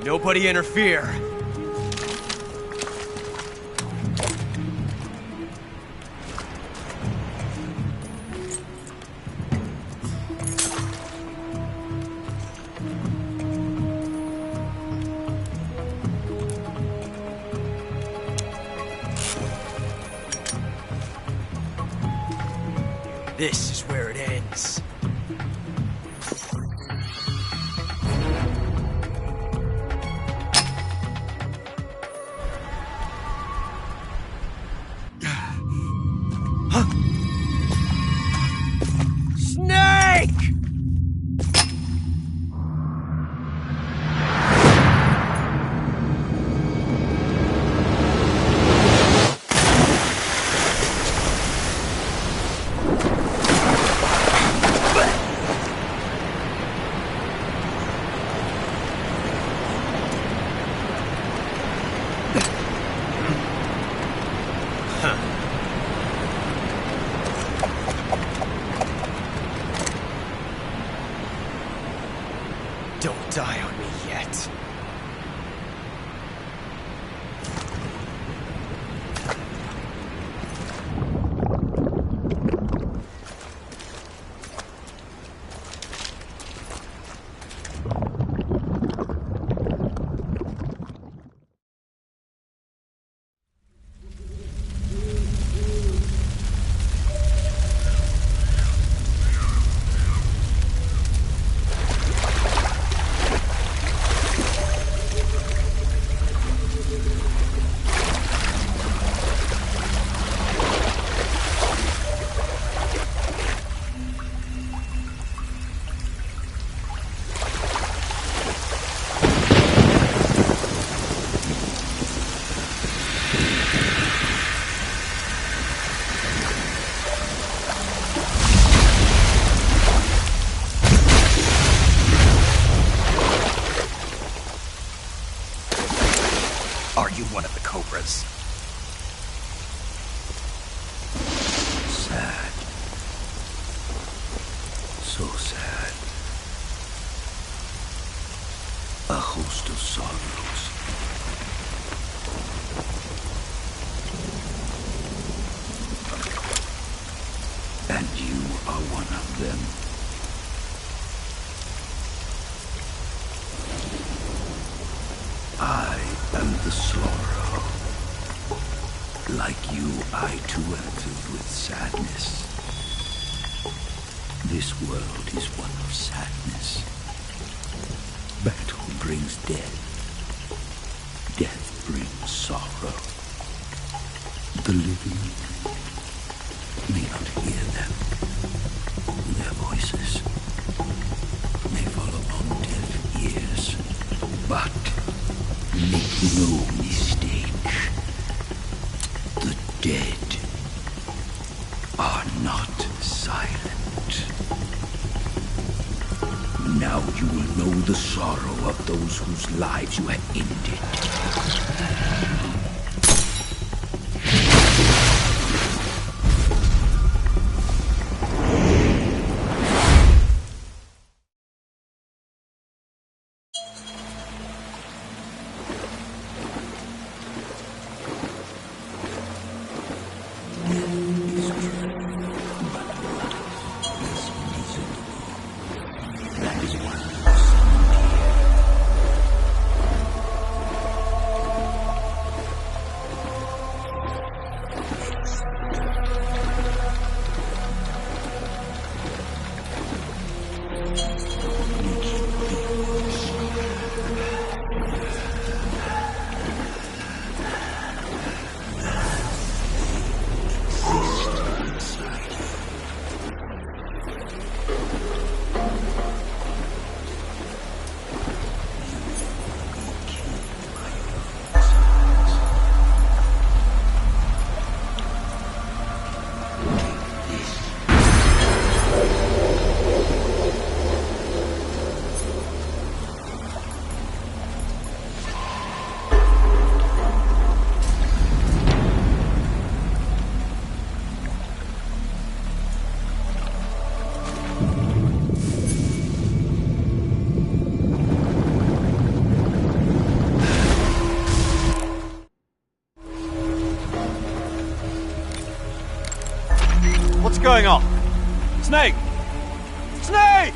Nobody interfere. This is where it ends. Don't die on me yet. Are you one of the Cobras? Sad. So sad. A host of sorrows. And you are one of them. I am the sorrow. Like you, I too am filled with sadness. This world is one of sadness. Battle brings death. Death brings sorrow. The living may not hear them. Their voices may fall upon deaf ears. But make no mistake, the dead are not silent. Now you will know the sorrow of those whose lives you have ended. What's going on? Snake! Snake!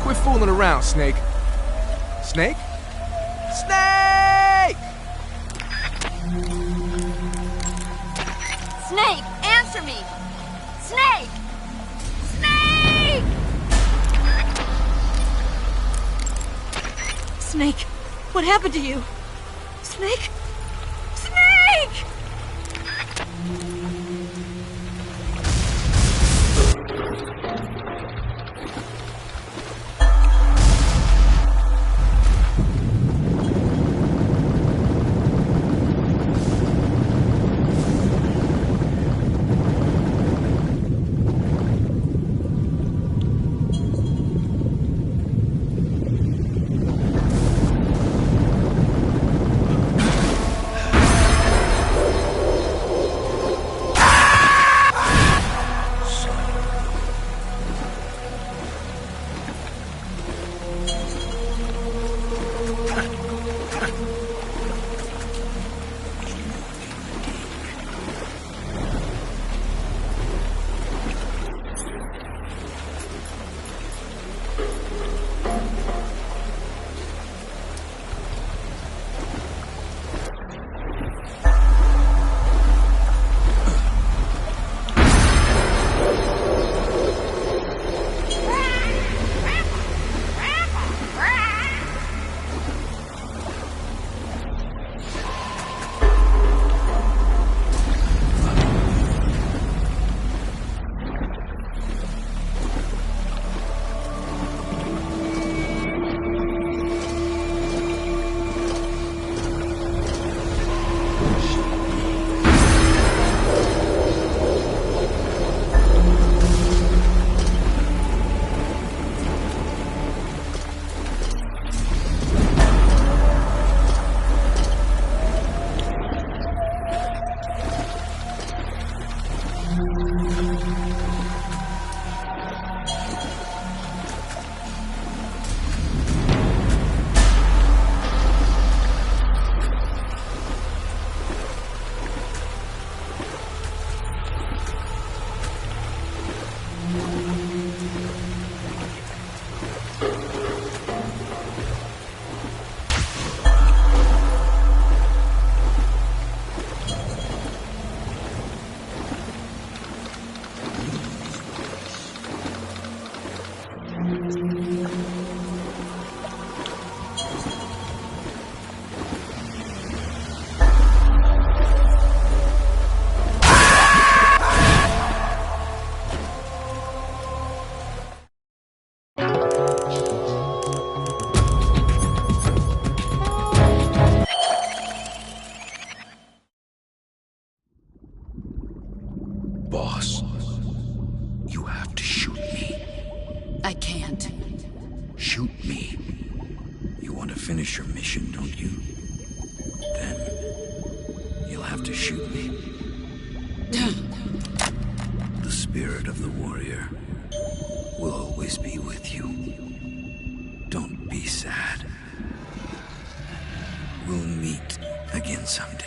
Quit fooling around, Snake. Snake? Snake! Snake, answer me! Snake! Snake! Snake, what happened to you? Snake? Snake! can't. Shoot me. You want to finish your mission, don't you? Then you'll have to shoot me. The spirit of the warrior will always be with you. Don't be sad. We'll meet again someday.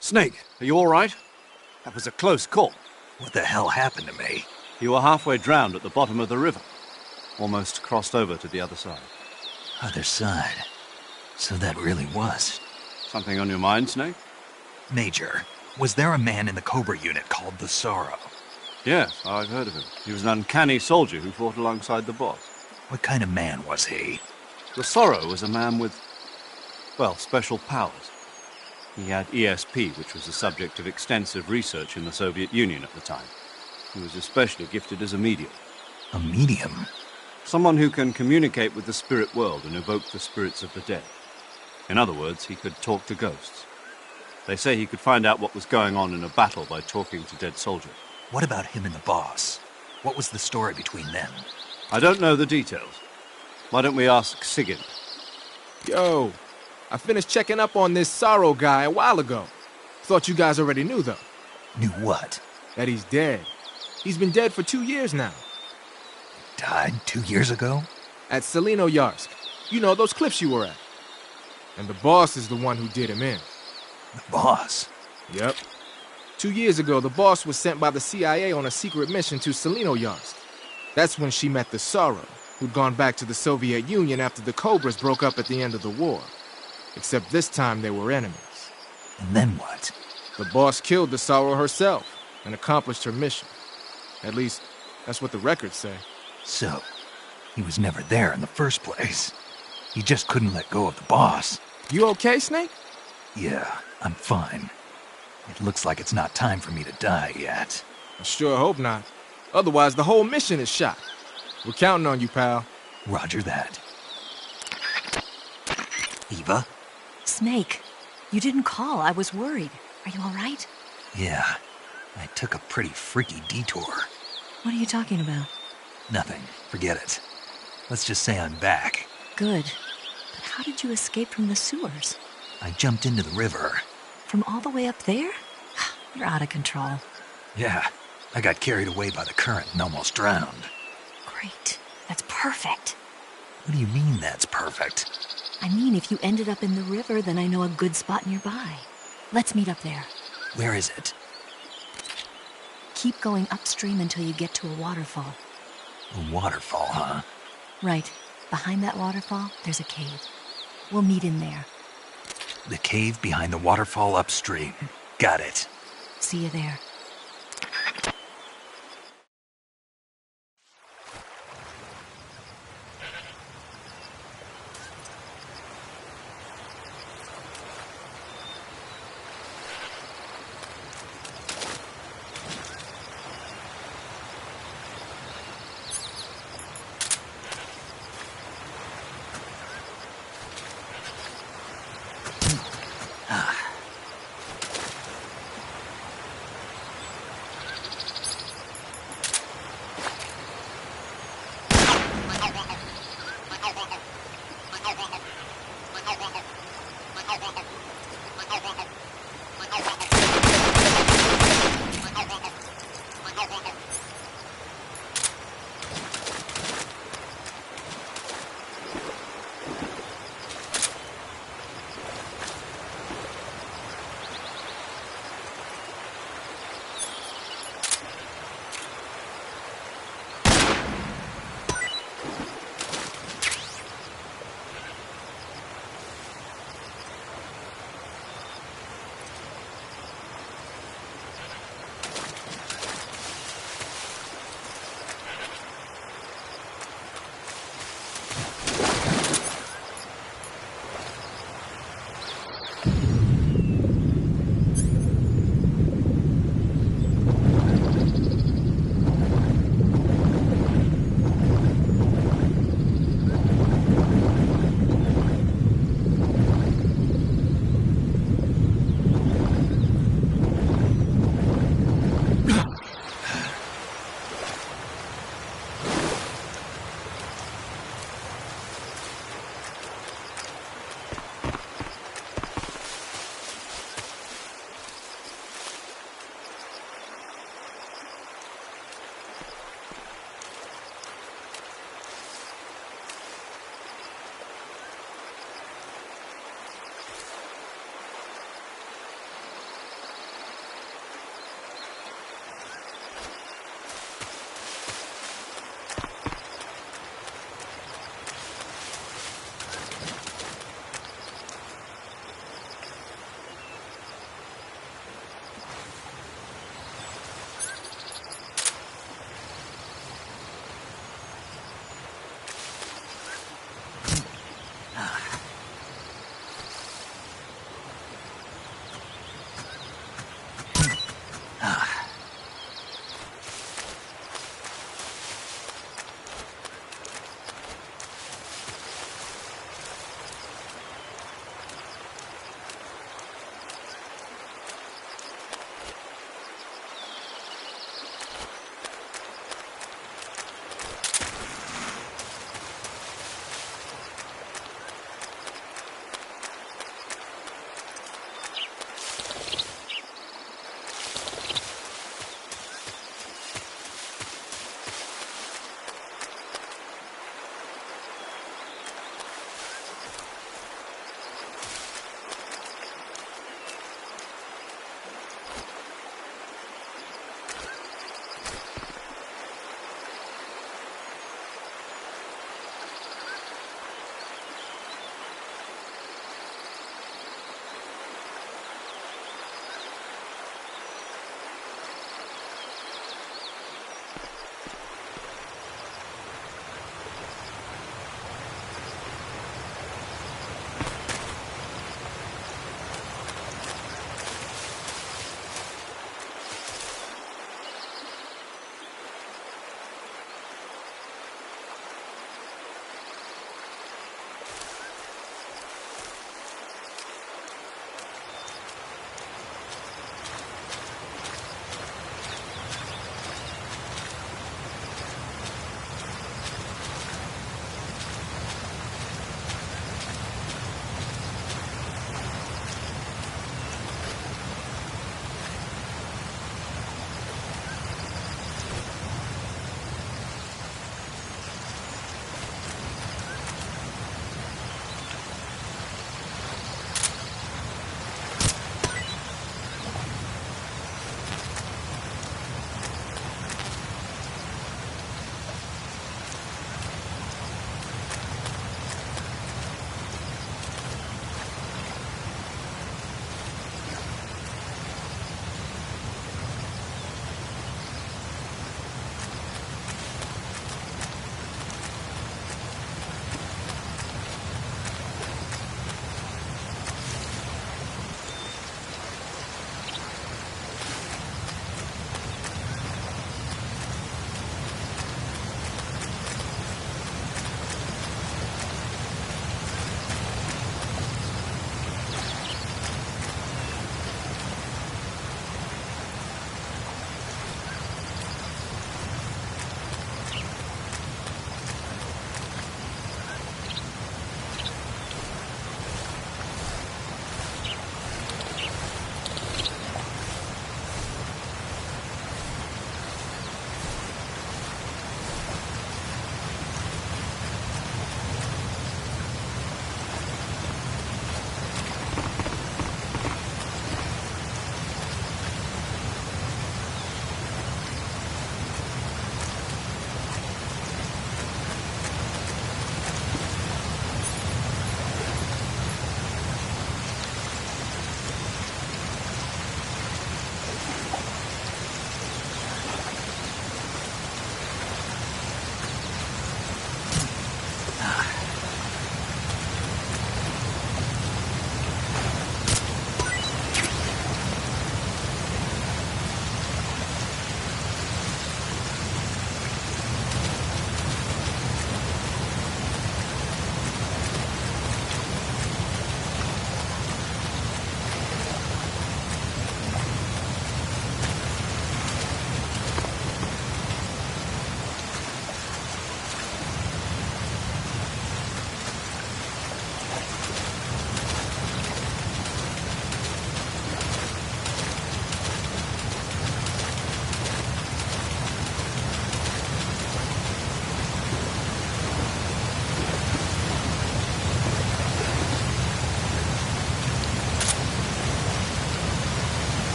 Snake, are you all right? That was a close call. What the hell happened to me? You were halfway drowned at the bottom of the river. Almost crossed over to the other side. Other side. So that really was. Something on your mind, Snake? Major, was there a man in the Cobra unit called the Sorrow? Yes, I've heard of him. He was an uncanny soldier who fought alongside the boss. What kind of man was he? The Sorrow was a man with, well, special powers. He had ESP, which was the subject of extensive research in the Soviet Union at the time. He was especially gifted as a medium. A medium? Someone who can communicate with the spirit world and evoke the spirits of the dead. In other words, he could talk to ghosts. They say he could find out what was going on in a battle by talking to dead soldiers. What about him and the boss? What was the story between them? I don't know the details. Why don't we ask Sigint? Yo, I finished checking up on this Sorrow guy a while ago. Thought you guys already knew, though. Knew what? That he's dead. He's been dead for 2 years now. Died 2 years ago? At Selino-Yarsk. You know, those cliffs you were at. And the boss is the one who did him in. The boss? Yep. 2 years ago, the boss was sent by the CIA on a secret mission to Selino-Yarsk. That's when she met the Sorrow, who'd gone back to the Soviet Union after the Cobras broke up at the end of the war. Except this time they were enemies. And then what? The boss killed the Sorrow herself and accomplished her mission. At least, that's what the records say. So, he was never there in the first place. He just couldn't let go of the boss. You okay, Snake? Yeah, I'm fine. It looks like it's not time for me to die yet. I sure hope not. Otherwise, the whole mission is shot. We're counting on you, pal. Roger that. Eva? Snake, you didn't call. I was worried. Are you all right? Yeah, I took a pretty freaky detour. What are you talking about? Nothing. Forget it. Let's just say I'm back. Good. But how did you escape from the sewers? I jumped into the river. From all the way up there? You're out of control. Yeah, I got carried away by the current and almost drowned. Great. That's perfect. What do you mean that's perfect? I mean, if you ended up in the river, then I know a good spot nearby. Let's meet up there. Where is it? Keep going upstream until you get to a waterfall. A waterfall, huh? Right. Behind that waterfall, there's a cave. We'll meet in there. The cave behind the waterfall upstream. Got it. See you there.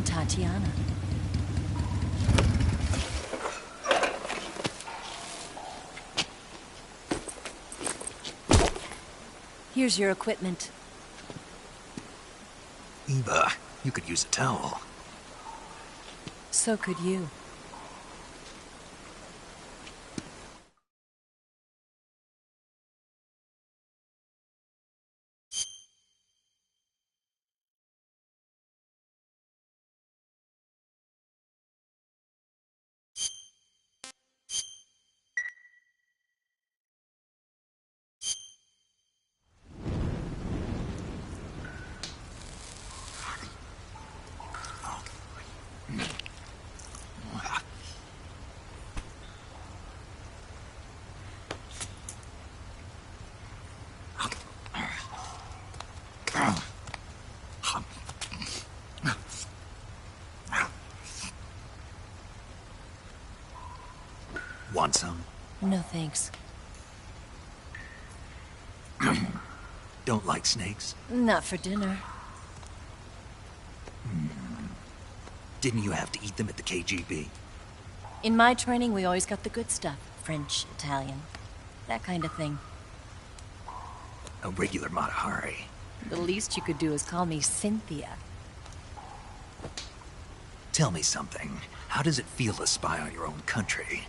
I'm Tatiana. Here's your equipment. Eva, you could use a towel. So could you. Want some? No thanks. Don't like snakes? Not for dinner. Didn't you have to eat them at the KGB? In my training, we always got the good stuff. French, Italian, that kind of thing. A regular Matahari. The least you could do is call me Cynthia. Tell me something. How does it feel to spy on your own country?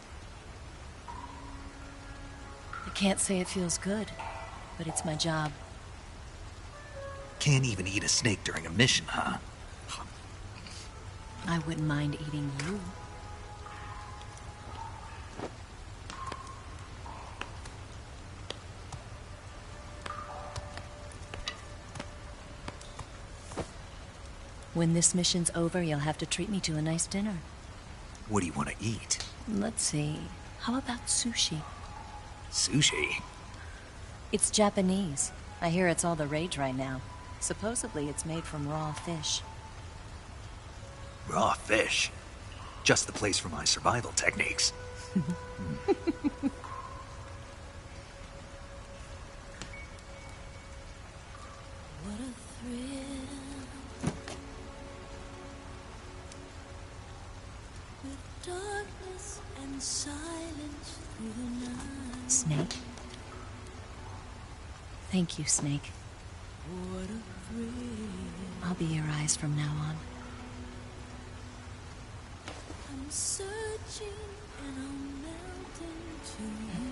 I can't say it feels good, but it's my job. Can't even eat a snake during a mission, huh? I wouldn't mind eating you. When this mission's over, you'll have to treat me to a nice dinner. What do you want to eat? Let's see. How about sushi? Sushi? It's Japanese. I hear it's all the rage right now. Supposedly it's made from raw fish. Raw fish? Just the place for my survival techniques. What a thrill. With darkness and silence through the night. Snake? Thank you, Snake. What a thrill. I'll be your eyes from now on. I'm searching and I'm melting to you.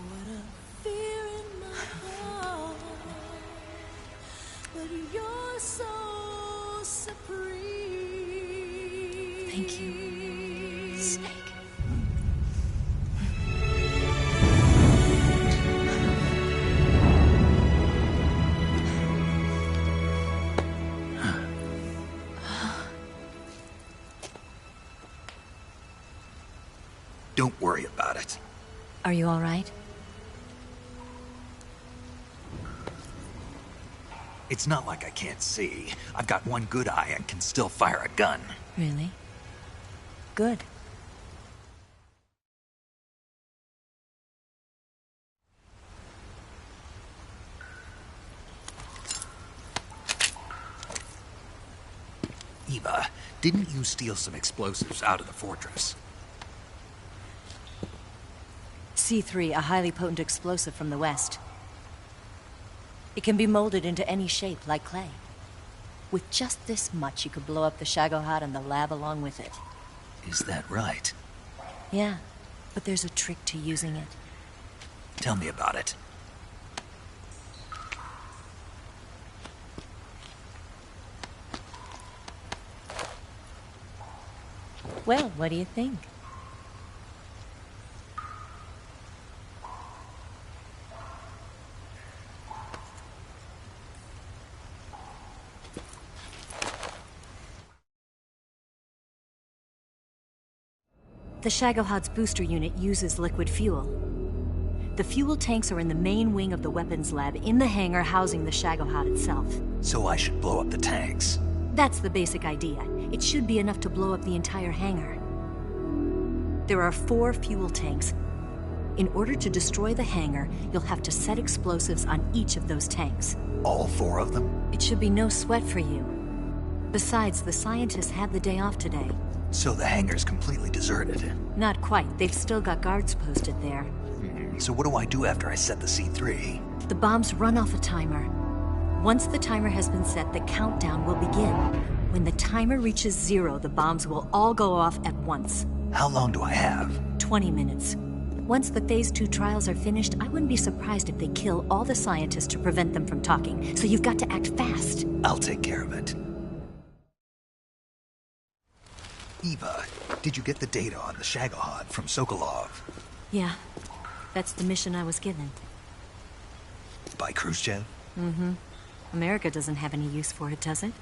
What a fear in my heart. But you're so supreme. Thank you, Snake. Don't worry about it. Are you all right? It's not like I can't see. I've got one good eye and can still fire a gun. Really? Good. Eva, didn't you steal some explosives out of the fortress? C3, a highly potent explosive from the west. It can be molded into any shape, like clay. With just this much, you could blow up the Shagohod and the lab along with it. Is that right? Yeah, but there's a trick to using it. Tell me about it. Well, what do you think? The Shagohod's booster unit uses liquid fuel. The fuel tanks are in the main wing of the weapons lab in the hangar housing the Shagohod itself. So I should blow up the tanks. That's the basic idea. It should be enough to blow up the entire hangar. There are 4 fuel tanks. In order to destroy the hangar, you'll have to set explosives on each of those tanks. All 4 of them? It should be no sweat for you. Besides, the scientists had the day off today. So the hangar's completely deserted. Not quite. They've still got guards posted there. So what do I do after I set the C3? The bombs run off a timer. Once the timer has been set, the countdown will begin. When the timer reaches 0, the bombs will all go off at once. How long do I have? 20 minutes. Once the Phase 2 trials are finished, I wouldn't be surprised if they kill all the scientists to prevent them from talking. So you've got to act fast. I'll take care of it. Eva, did you get the data on the Shagohod from Sokolov? Yeah, that's the mission I was given. By Khrushchev? Mm-hmm. America doesn't have any use for it, does it?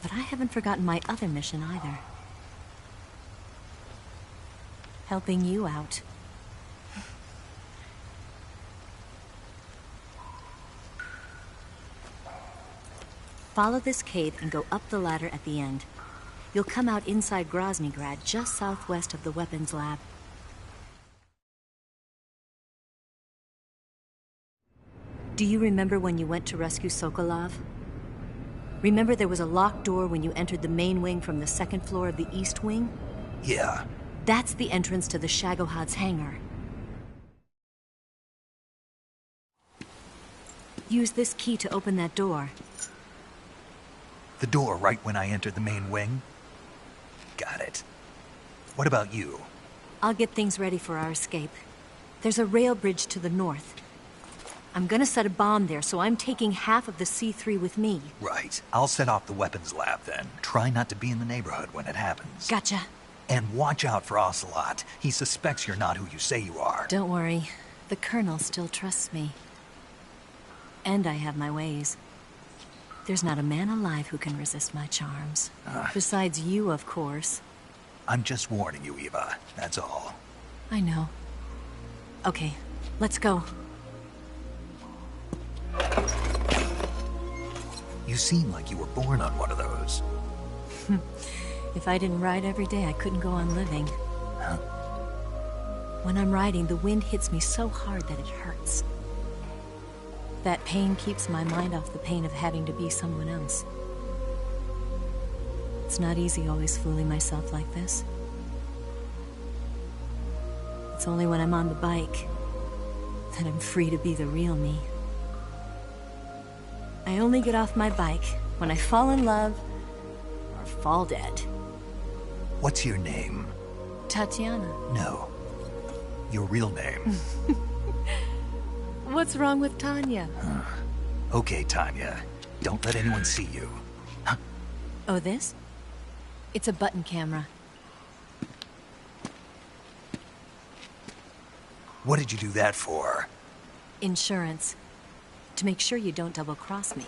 But I haven't forgotten my other mission either. Helping you out. Follow this cave and go up the ladder at the end. You'll come out inside Groznygrad, just southwest of the weapons lab. Do you remember when you went to rescue Sokolov? Remember there was a locked door when you entered the main wing from the 2nd floor of the East Wing? Yeah. That's the entrance to the Shagohod's hangar. Use this key to open that door. The door right when I entered the main wing? Got it. What about you? I'll get things ready for our escape. There's a rail bridge to the north. I'm gonna set a bomb there, so I'm taking half of the C3 with me. Right. I'll set off the weapons lab then. Try not to be in the neighborhood when it happens. Gotcha. And watch out for Ocelot. He suspects you're not who you say you are. Don't worry. The Colonel still trusts me. And I have my ways. There's not a man alive who can resist my charms. Besides you, of course. I'm just warning you, Eva. That's all. I know. Okay, let's go. You seem like you were born on one of those. If I didn't ride every day, I couldn't go on living. Huh? When I'm riding, the wind hits me so hard that it hurts. That pain keeps my mind off the pain of having to be someone else. It's not easy always fooling myself like this. It's only when I'm on the bike that I'm free to be the real me. I only get off my bike when I fall in love or fall dead. What's your name? Tatiana. No. Your real name. What's wrong with Tanya? Okay, Tanya. Don't let anyone see you. Huh? Oh, this? It's a button camera. What did you do that for? Insurance. To make sure you don't double-cross me.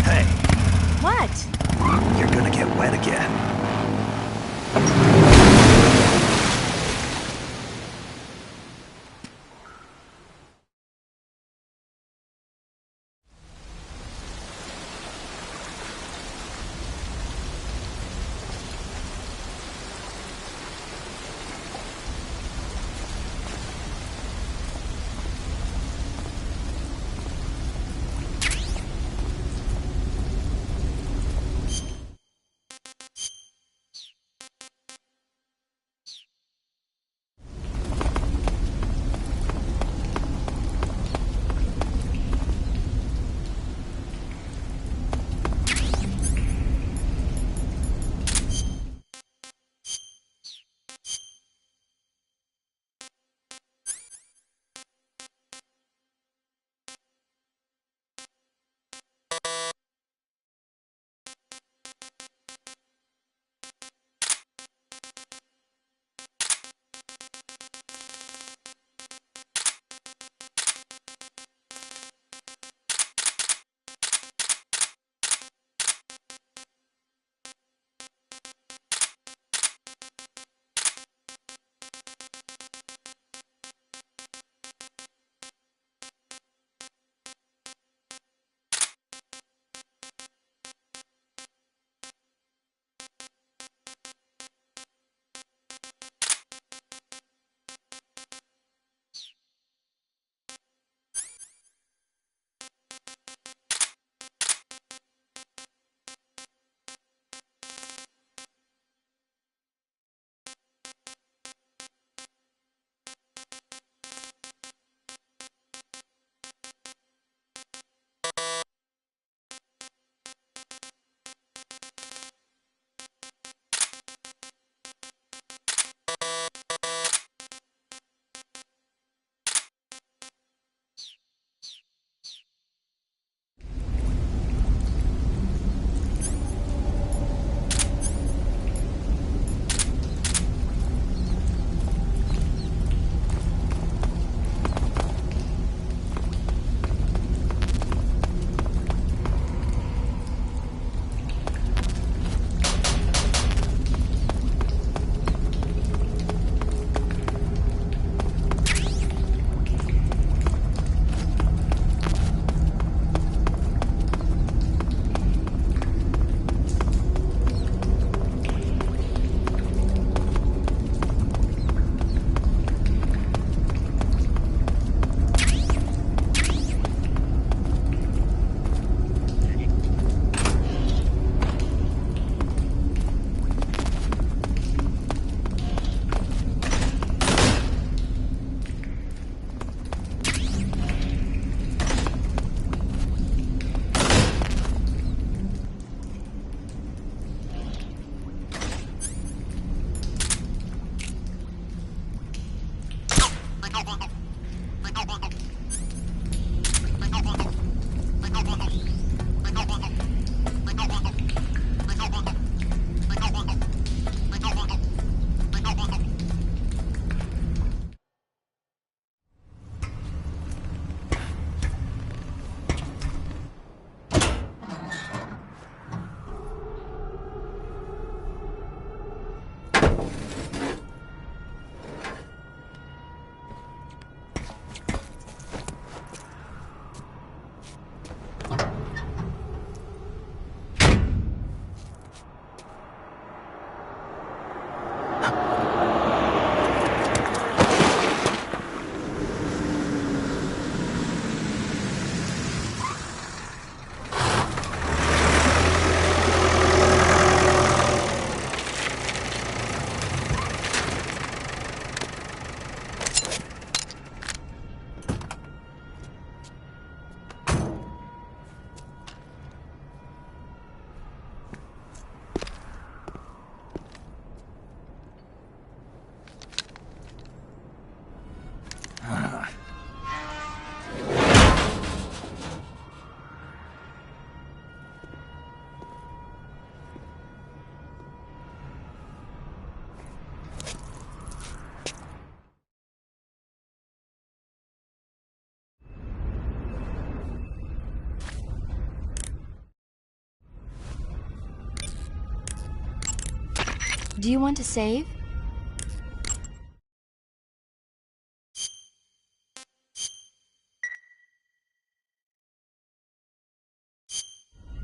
Hey. What? You're gonna get wet again. Do you want to save?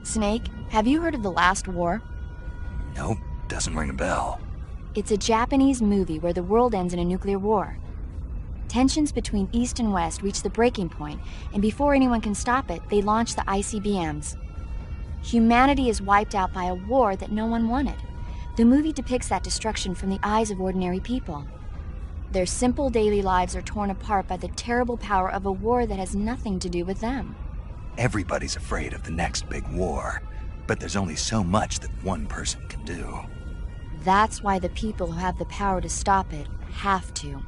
Snake, have you heard of The Last War? Nope, doesn't ring a bell. It's a Japanese movie where the world ends in a nuclear war. Tensions between East and West reach the breaking point, and before anyone can stop it, they launch the ICBMs. Humanity is wiped out by a war that no one wanted. The movie depicts that destruction from the eyes of ordinary people. Their simple daily lives are torn apart by the terrible power of a war that has nothing to do with them. Everybody's afraid of the next big war, but there's only so much that one person can do. That's why the people who have the power to stop it have to.